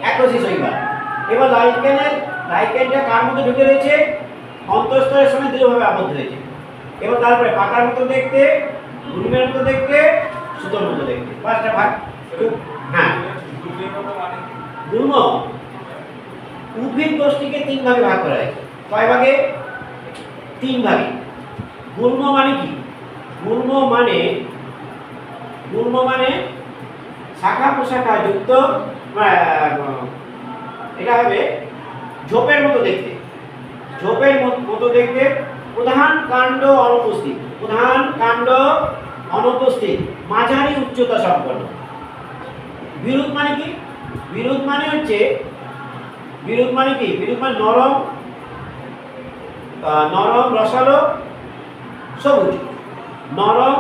এককোষী শৈবাল। এবার লাইকেনটা কার মধ্যে ঢুকে রয়েছে, অন্তঃস্তরের সঙ্গে দৃঢ়ভাবে আবদ্ধ হয়েছে। এবার তারপরে পাতার মতো দেখতে, গুল্মের মতো দেখতে, সুতোর মতো দেখতে, 5টা ভাগ। হ্যাঁ, গুল্ম উদ্ভিদ গোষ্ঠীকে 3 ভাগে ভাগ করা হয়েছে। কয় ভাগে? 3 ভাগে। গুল্ম মানে কি? গুল্ম মানে শাখা প্রশাখা যুক্ত, এটা হবে ঝোপের মতো দেখতে, ঝোপের মতো দেখতে, প্রধান কাণ্ড অনুপস্থিত, প্রধান কাণ্ড অনুপস্থিত, মাঝারি উচ্চতা সম্পন্ন। বিরুৎ মানে কি? বিরুৎ মানে কি? বিরুৎ মানে নরম রসালো সবুজ, নরম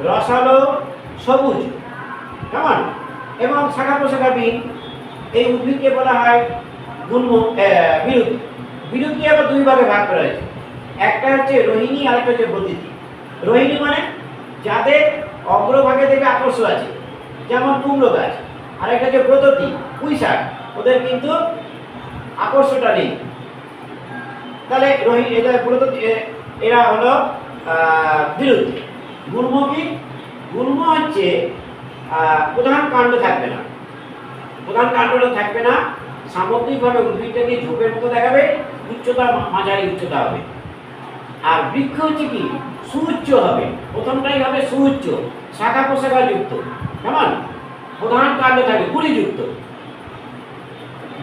রসালো সবুজ, কেমন, এবং শাখা প্রশাখাবিহীন। এই উদ্ভিদকে বলা হয় গুল্ম, বিরুৎ। বিরুৎকে আবার 2 ভাগে ভাগ করা হয়েছে। একটা হচ্ছে রোহিণী, আর একটা হচ্ছে প্রতীতি। রোহিণী মানে যাদের অগ্রভাগে থেকে আকর্ষণ আছে, যেমন কুমড়ো গাছ। আর একটা হচ্ছে প্রতীতি, পুঁই শাক, ওদের কিন্তু আকর্ষণটা নেই। তাহলে রোহিণী, এটা প্রতীতি, এরা হলো বিরুৎ। গুল্ম কি? গুল্ম হচ্ছে প্রধান কাণ্ড থাকবে না, প্রধান কাণ্ডটা থাকবে না, সামগ্রিকভাবে উদ্ভিদটাকে ঝোপের মতো দেখাবে, উচ্চতা মাঝারি উচ্চতা হবে। আর বৃক্ষ হচ্ছে কি? সুউচ্চ হবে, প্রথমটাই হবে সুউচ্চ, শাখা প্রশাখা যুক্ত, কেমন, প্রধান কাণ্ড থাকবে গুড়িযুক্ত।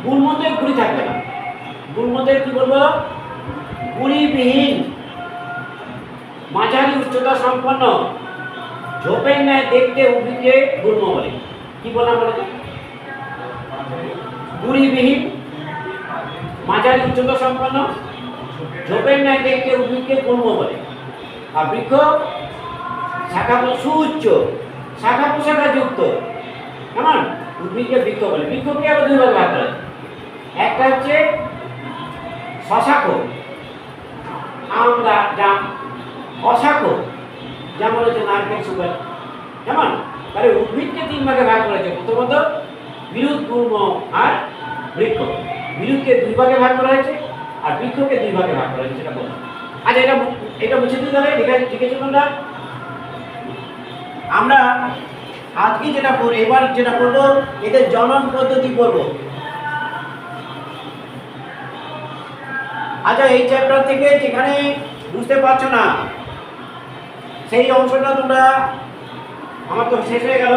গুল্মতে গুড়ি থাকবে না, গুল্মতে কি বলবো, গুড়িবিহীন, মাঝারি উচ্চতা সম্পন্ন, ঝোপের ন্যায় দেখতে উদ্ভিদকে গুল্ম বলে। কি বললাম বলে? গুড়িবিহীন, মাঝারি উচ্চতা সম্পন্ন, ঝোপের ন্যায় দেখতে উদ্ভিদকে গুল্ম বলে। আর বৃক্ষ শাখা সুউচ্চ, শাখা প্রশাখা যুক্ত, কেমন, উদ্ভিদকে বৃক্ষ বলে। বৃক্ষকে আবার 2 ভাগে ভাগ করা যায়। একটা হচ্ছে শশাখ, আমরা জাম, অশাখ যেমন হচ্ছে নারকেল, সুপারি, কেমন। তাহলে উদ্ভিদকে 3 ভাগে ভাগ করা হয়েছে। প্রথমত বিরুৎ, গুল্ম আর বৃক্ষ। বিরুৎকে 2 ভাগে ভাগ করা হয়েছে, আর বৃক্ষকে 2 ভাগে ভাগ করা হয়েছে, সেটা বললাম। আচ্ছা, এটা মুছে দিতে হবে, লিখেছি তোমরা। আমরা আজকে যেটা পড়ব, এবার যেটা পড়বো, এদের জনন পদ্ধতি পড়ব। আচ্ছা, এই চ্যাপ্টার থেকে যেখানে বুঝতে পারছো না সেই অংশটা তোমরা, আমার তো শেষ হয়ে গেল,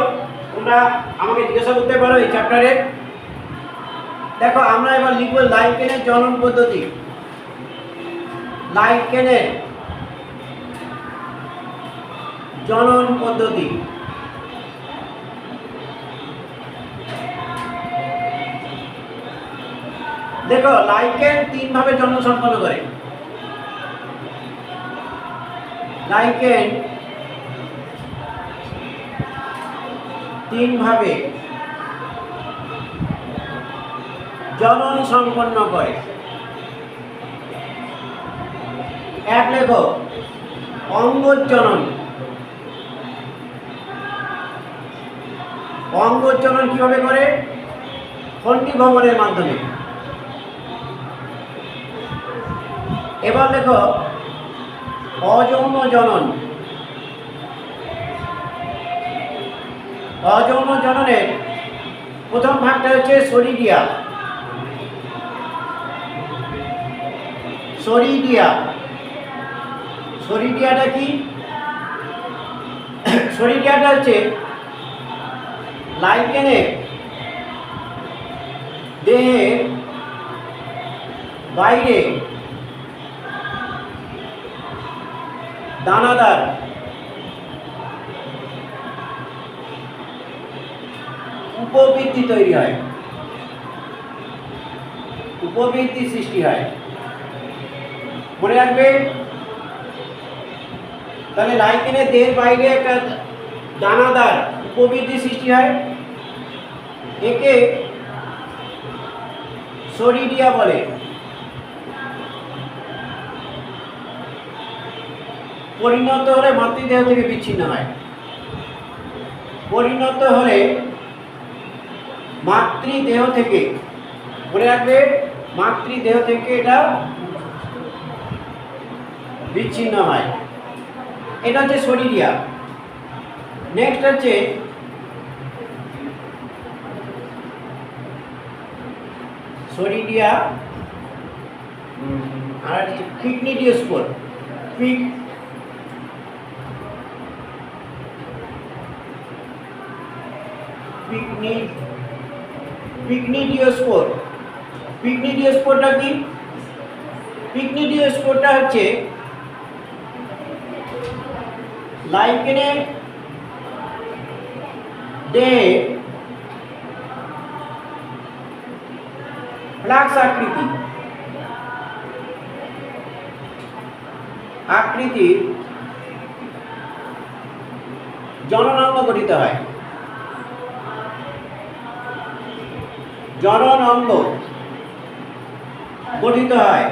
তোমরা আমাকে জিজ্ঞাসা করতে পারো এই চ্যাপ্টারে। দেখো, আমরা এবার লিখব লাইকেনের জনন পদ্ধতি। লাইকেনের জনন পদ্ধতি। দেখো, লাইকেন 3 ভাবে জন্ম সম্পন্ন করে। লাইকেন 3 ভাবে জনন সম্পন্ন করে। এক লেখো, অঙ্গজনন। অঙ্গজনন কিভাবে করে? খণ্ডি ভ্রমণের মাধ্যমে। এবার দেখো অযৌন জনন। অযৌন জননের প্রথম ভাগটা হচ্ছে শরীরিয়া। শরীরিয়া, শরীরিয়াটা কি? শরীরিয়াটা হচ্ছে লাইকেনের দেহের বাইরে দানাদার উপবৃত্তি তৈরি হয়, উপবৃত্তি সৃষ্টি হয়। মনে রাখবে, তাহলে লাইকেনের দেহের বাইরে একটা দানাদার উপবৃত্তি সৃষ্টি হয়, একে শরীরিয়া বলে। পরিণত হলে মাতৃদেহ থেকে বিচ্ছিন্ন হয়। পরিণত হলে মাতৃদেহ থেকে, মনে রাখবে, মাতৃদেহ থেকে এটা বিচ্ছিন্ন হয়। এটা হচ্ছে শরীরিয়া। নেক্সট হচ্ছে শরীরিয়া আর পিকনিডিওস্পোর। পিকনিডিওস্পোর। পিকনিডিওস্পোরটা কি? পিকনিডিওস্পোরটা হচ্ছে লাইকেনের দেহে ফ্লাক্স আকৃতির জননাঙ্গ গঠিত হয়। জননাঙ্গ গঠিত হয়।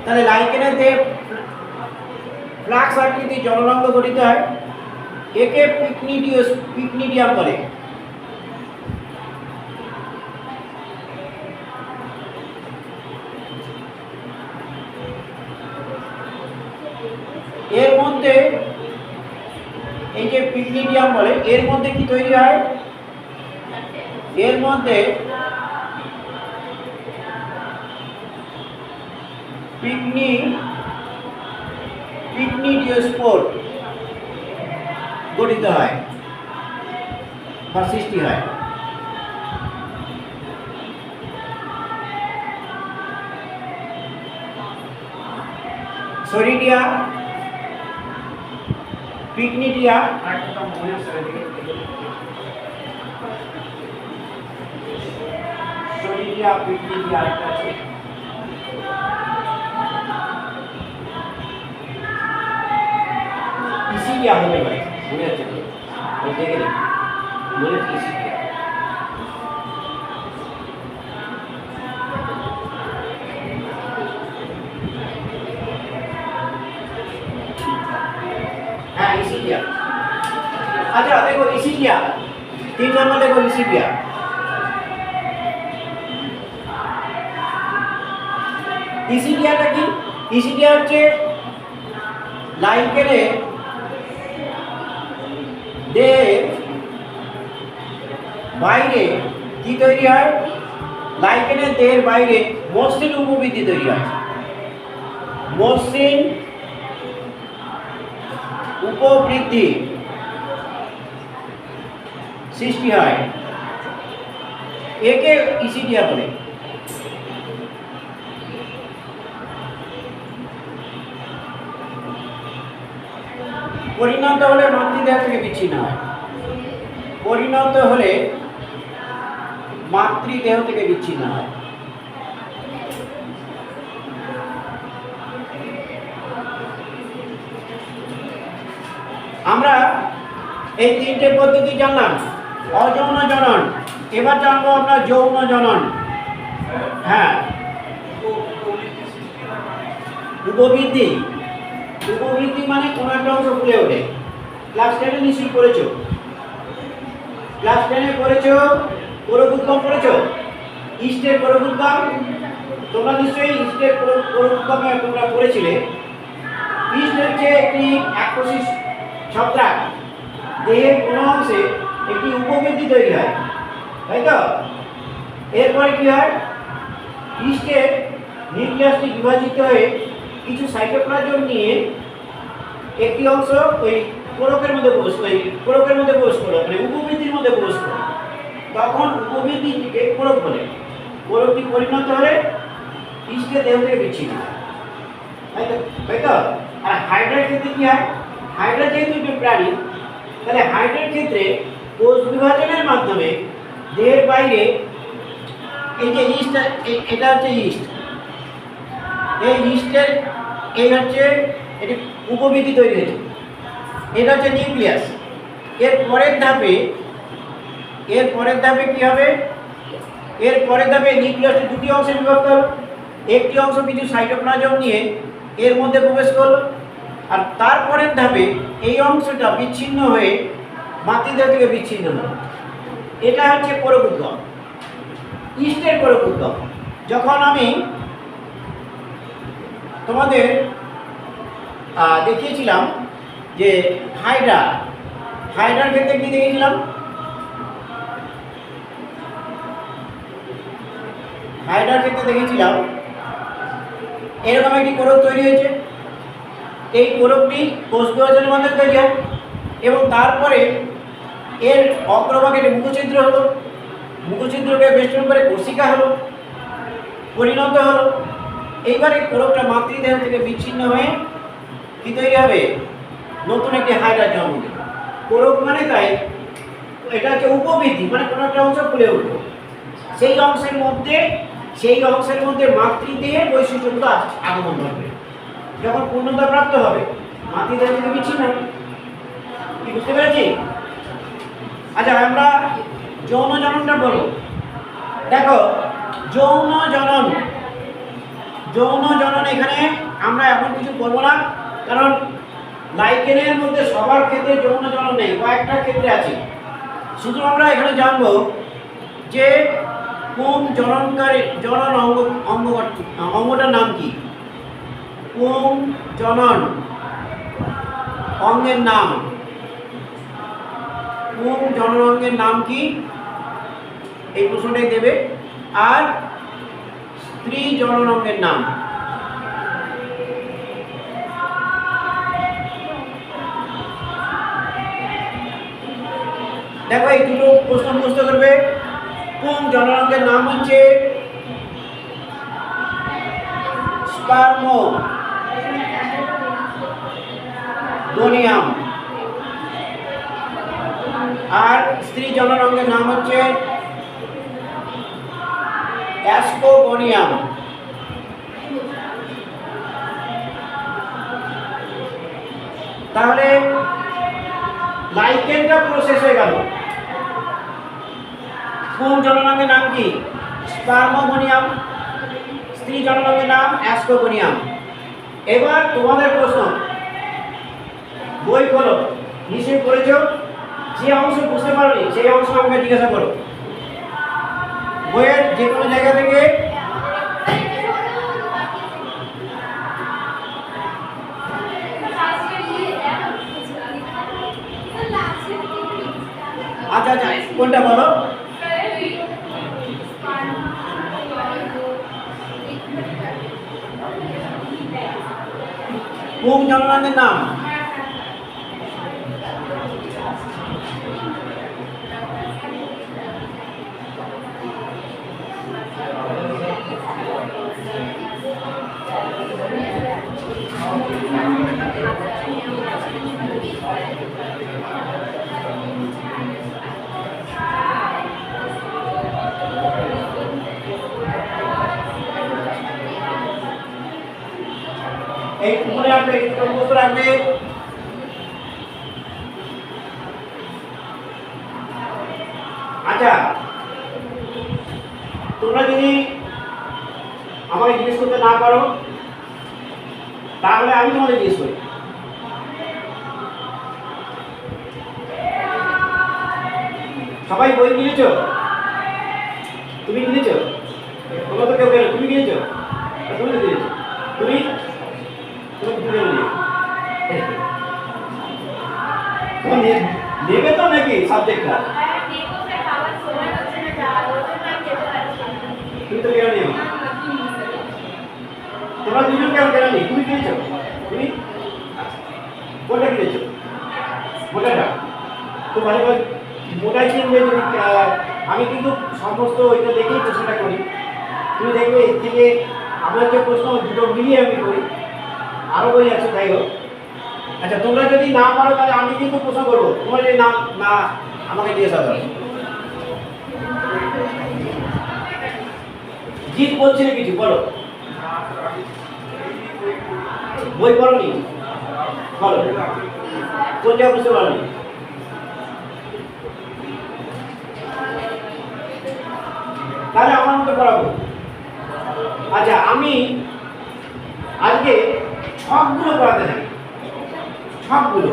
তাহলে লাইকেনের দেহে ফ্লাক্স আকৃতির জননাঙ্গ গঠিত হয়, একে পিকনিডিয়াম বলে। এর মধ্যে এই যে পিকনিডিয়াম বলে, এর মধ্যে কি তৈরি হয়? এর মধ্যে পিকনিডিওস্পোর গঠিত হয় বা সৃষ্টি হয়। শরীরিয়া, পিকনিডিয়া, শরীরিয়া, পিকনিডিয়া আছে। ইসিডিয়া হতে পারে, মনে হচ্ছে তো বলতে গেলে মনে হচ্ছে ইসিডিয়া। হ্যাঁ, ইসিডিয়া। আচ্ছা দেখো, ইসিডিয়া 3 নম্বর দেখো, ইসিডিয়া। ইসিডিয়াটা কি? ইসিডিয়া হচ্ছে লাইকেনের দেহের বাইরে কি তৈরি হয়? লাইকেনের দেহের বাইরে মসৃণ উপবৃত্তি তৈরি হয়। মসৃণ উপবৃত্তি সৃষ্টি হয়, একে ইসিডিয়া বলে। পরিণত হলে মাতৃদেহ থেকে বিচ্ছিন্ন হয়। পরিণত হলে মাতৃদেহ থেকে বিচ্ছিন্ন হয়। আমরা এই 3টে পদ্ধতি জানলাম। অযৌন জনন। এবার জানবো আমরা যৌন জনন। হ্যাঁ, উপবৃদ্ধি। উপবৃদ্ধি মানে কোন একটা অংশ ফুলে ওঠে। ক্লাস 10-এ নিশ্চয়ই পড়েছো। ক্লাস 10-এ পড়েছো, পরবুদ্গম পড়েছো, ইষ্টের পরবুদ্গম, তোমরা নিশ্চয়ই ইস্টের প্রোগ্রামে তোমরা পড়েছিলে। ইস্ট হচ্ছে একটি এককোষী ছত্রাক, দেহের কোনো অংশে একটি উপবৃদ্ধি তৈরি হয়, তাই তো? এরপরে কি হয়, ইস্টের নিউক্লিয়াসটি বিভাজিত হয়ে কিছু সাইটোপ্লাজম নিয়ে একটি অংশ ওই কোরকের মধ্যে প্রবেশ করলো, মানে উপবৃদ্ধির মধ্যে প্রবেশ করলো। তখন উপবৃদ্ধিটিকে কোরক বলে। কোরকটি পরিণত হলে ইস্টের দেহ থেকে বিচ্ছিন্ন হয়, তাই তো? আর হাইড্রার ক্ষেত্রে কি হয়, হাইড্রা যেহেতু একটি প্রাণী, তাহলে হাইড্রার ক্ষেত্রে কোষ বিভাজনের মাধ্যমে দেহের বাইরে এই যে ইস্ট, এটা হচ্ছে ইস্ট, এই ইস্টের এই হচ্ছে এটি উপবৃদ্ধি তৈরি হয়েছে, এটা হচ্ছে নিউক্লিয়াস। এর পরের ধাপে কি হবে, এর পরের ধাপে নিউক্লিয়াসটি দুটি অংশে বিভক্ত হলো। একটি অংশ কিছু সাইটোপ্লাজম নিয়ে এর মধ্যে প্রবেশ করলো, আর তারপরের ধাপে এই অংশটা বিচ্ছিন্ন হয়ে মাতৃদেহ থেকে বিচ্ছিন্ন হলো। এটা হচ্ছে কোরক উদ্গম, ইস্টের কোরক উদ্গম। যখন আমি তোমাদের দেখিয়েছিলাম যে হাইড্রার ক্ষেত্রে কি দেখেছিলাম, এরকম একটি কোরক তৈরি হয়েছে। এই কোরকটি কোষ বিভাজনের মাধ্যমে তৈরি হয় এবং তারপরে এর অগ্রভাগে মুখছিদ্র হলো, মুখছিদ্রকে বেষ্টন করে কোষিকা হলো, পরিণত হলো। এইবারে কোরকটা মাতৃদেহ থেকে বিচ্ছিন্ন হয়ে কি তৈরি হবে, নতুন একটি হাইড্রা জন্ম দেবে। কোরক মানে তাই এটা হচ্ছে উপবৃদ্ধি, মানে কোনো একটা অংশ ফুলে উঠলো, সেই অংশের মধ্যে মাতৃদেহের বৈশিষ্ট্যগুলো আগমন করবে। যখন পূর্ণতা প্রাপ্ত হবে মাতৃদেহ থেকে বিচ্ছিন্ন হবে। কি বুঝতে পেরেছি? আচ্ছা, আমরা যৌন জননটা বলো। দেখো, যৌন জনন এখানে আমরা এমন কিছু করবো না, কারণ লাইকেনের মধ্যে সবার ক্ষেত্রে যৌন জনন নেই, কয়েকটা ক্ষেত্রে আছে। শুধু আমরা এখানে জানবো যে কোন অঙ্গটার নাম কি, কোন জনন অঙ্গের নাম, কোন জনন অঙ্গের নাম কি, এই প্রশ্নটাই দেবে। আর স্ত্রী জনন অঙ্গের নাম। দেখো, এই দুটো প্রশ্ন মুখস্থ করবে। কোন জননাঙ্গের নাম হচ্ছে স্পার্মোগোনিয়াম, আর স্ত্রী জননাঙ্গের নাম হচ্ছে অ্যাস্কোগোনিয়াম। তাহলে লাইকেনটা পুরো শেষ হয়ে গেল। কোন জননাঙ্গের নাম কি? স্পার্মোগোনিয়াম। স্ত্রী জননাঙ্গের নাম অ্যাস্কোগোনিয়াম। এবার তোমাদের প্রশ্ন, বই খোলো, নিশ্চয়ই পড়েছ। যে অংশ বুঝতে পারোনি সেই অংশ আমাকে জিজ্ঞাসা করো, বইয়ের যে কোনো জায়গা থেকে। আচ্ছা, কোনটা বলো? কোন জননাঙ্গের নাম? एक मने राखবে, একটু মুখস্থ রাখবে। আচ্ছা, তোমরা যদি আমাকে জিজ্ঞেস করতে না পারো তাহলে আমি তোমাদের জিজ্ঞেস করি। সবাই বই কিনেছো? তুমি কিনেছো? তোমরা তো কেউ কেন, তুমি কিনেছো? নেবে তো নাকি সাবজেক্টটা? তুমি তো কেন নেবে? তোমরা দুজন কেন কেন নেই? তুমি কিনেছো? তুমি কোনটা কিনেছো? মোটাটা? তো ভালো করে মোটাই কিনবে যদি আমি কিন্তু সমস্ত ওইটা দেখেই প্রশ্নটা করি। তুমি দেখবে এর থেকে আমার যে প্রশ্ন দুটো মিলিয়ে আমি করি, আরও বই আছে, তাই হোক। আচ্ছা, তোমরা যদি না পারো তাহলে আমি কিন্তু প্রশ্ন করবো, তোমরা যদি না না আমাকে জিজ্ঞাসা করো। জিত বলছিলে কিছু বলো, বই পড়োনি? বলো কোন জায়গা বুঝতে পারোনি? তাহলে আমার মতো পড়াবো। আচ্ছা, আমি আজকে সবগুলো পড়াতে থাকি, সবগুলো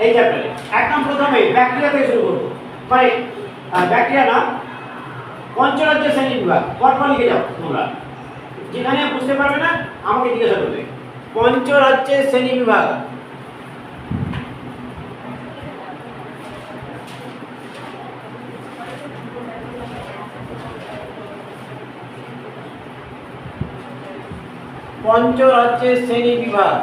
এই চ্যাপ্টারে। একদম প্রথমে ব্যাকটেরিয়া থেকে শুরু করবো, মানে ব্যাকটেরিয়া না, পঞ্চরাজ্য শ্রেণী বিভাগ। পরপর লিখে যাও তোমরা, যেখানে বুঝতে পারবে না আমাকে জিজ্ঞাসা করবে। পঞ্চরাজ্যের শ্রেণী বিভাগ। পঞ্চরাজ্যের শ্রেণী বিভাগ।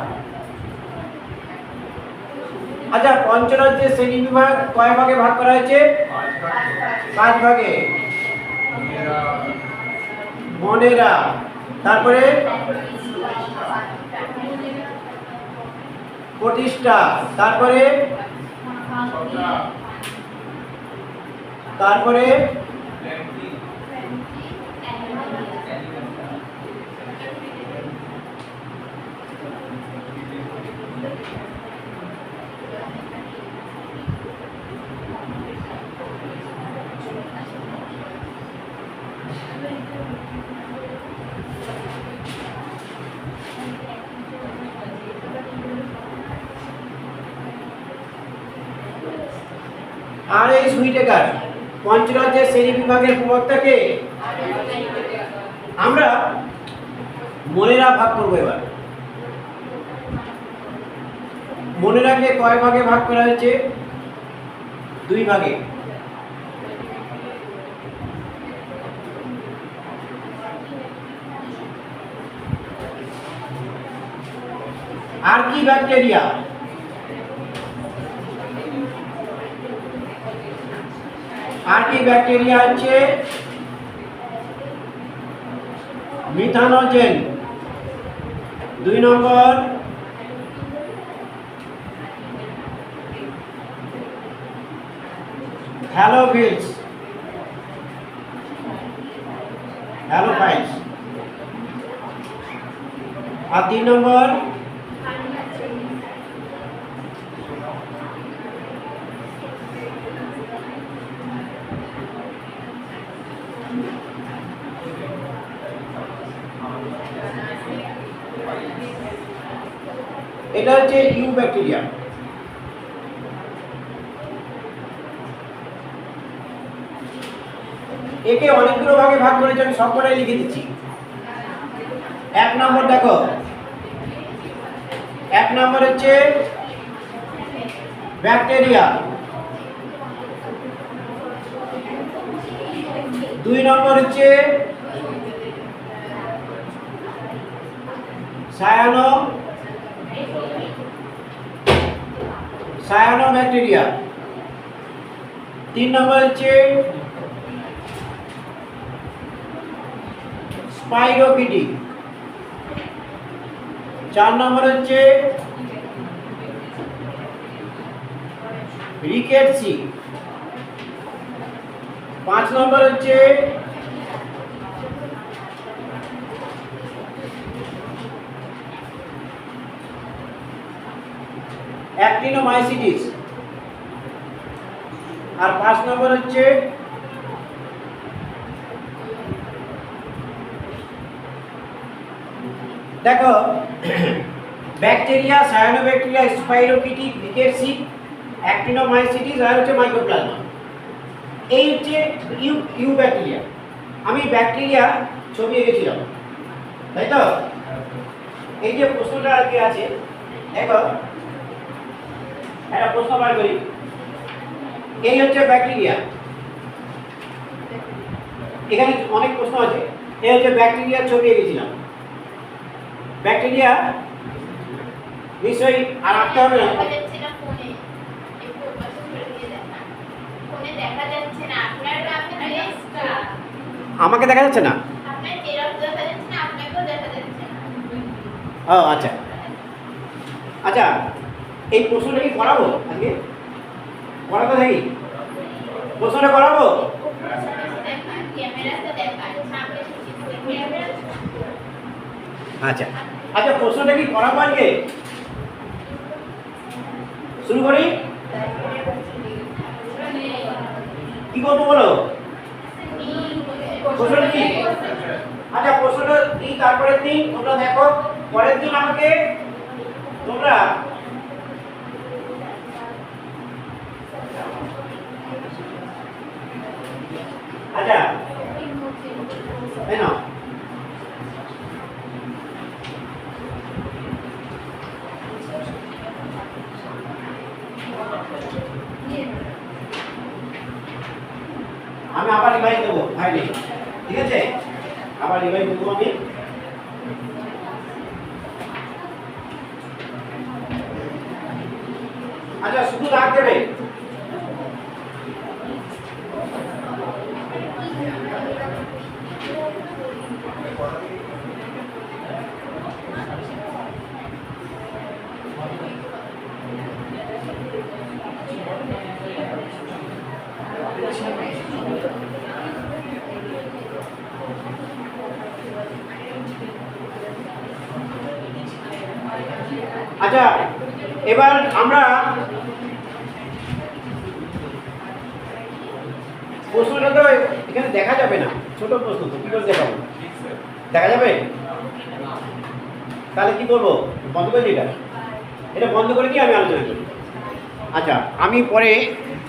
আচ্ছা, পঞ্চরাজ্যের শ্রেণী বিভাগ কয় ভাগে ভাগ করা হয়েছে? 5 ভাগে। মনেরা, তারপরে প্রতিষ্ঠা, তারপরে তারপরে আর এই সুইটেকার। পঞ্চরাজ্যের শ্রেণী বিভাগের প্রবক্তাকে আমরা মনেরা ভাগ করবো। এবার মনেরাকে কয় ভাগে ভাগ করা হয়েছে? 2 ভাগে। আর কি ব্যাকটেরিয়া? আর কি ব্যাকটেরিয়া হচ্ছে মিথানোজেন। 2 নম্বর হ্যালোফিলস, হ্যালোফাইলস। আর 3 নম্বর এটা হচ্ছে ইউ ব্যাকটেরিয়া। একে অনেকগুলো ভাগে ভাগ করেছে, আমি সবকটাই লিখে দিচ্ছি। 1 নম্বর দেখো, 1 নম্বর হচ্ছে ব্যাকটেরিয়া। 2 নম্বর হচ্ছে সায়ানোব্যাকটেরিয়া। 3 নম্বর হচ্ছে স্পাইরোকিটি। 4 নম্বর হচ্ছে রিকেটসি। 5 নম্বর হচ্ছে অ্যাক্টিনোমাইসিটিস। আর 5 নম্বর হচ্ছে দেখো, ব্যাকটেরিয়া, সায়ানোব্যাকটেরিয়া, স্পাইরোকিটি, রিকেটসি, অ্যাক্টিনোমাইসিটিস আর হচ্ছে মাইক্রোপ্লাজমা। এই হচ্ছে ইউ ব্যাকটেরিয়া। আমি ব্যাকটেরিয়া ছবি এঁকেছিলাম, তাই তো? এই যে প্রশ্নটা আজকে আছে, দেখো একটা প্রশ্ন বার করি। এই হচ্ছে ব্যাকটেরিয়া। এখানে অনেক প্রশ্ন আছে। এই হচ্ছে ব্যাকটেরিয়ার ছবি এঁকেছিলাম। ব্যাকটেরিয়া নিশ্চয়ই আর আঁকতে হবে না। আমাকে দেখা যাচ্ছে না? ও আচ্ছা আচ্ছা, এই প্রশ্নটা কি করাবো আজকে? করাতে থাকি? প্রশ্নটা করাবো? আচ্ছা আচ্ছা, প্রশ্নটা কি করাবো আজকে? শুরু করি? কি করবো বলো? প্রশ্নটা কি? আচ্ছা, প্রশ্নটা কি তারপরের দিন তোমরা দেখো। পরের দিন আমাকে তোমরা আচ্ছা তাই না, আমি আবার রিভাইজ দেবো ফাইলে, ঠিক আছে? আবার রিভাইজ দেবো আমি। আচ্ছা, শুধু দাগ দেবে। আচ্ছা, এবার আমরা প্রশ্নটা তো এখানে দেখা যাবে না, ছোট প্রশ্ন তো কি করে দেখাবো? দেখা যাবে? তাহলে কি করবো? বন্ধ করে দিই এটা? এটা বন্ধ করে কি আমি আলোচনা করি। আচ্ছা, আমি পরে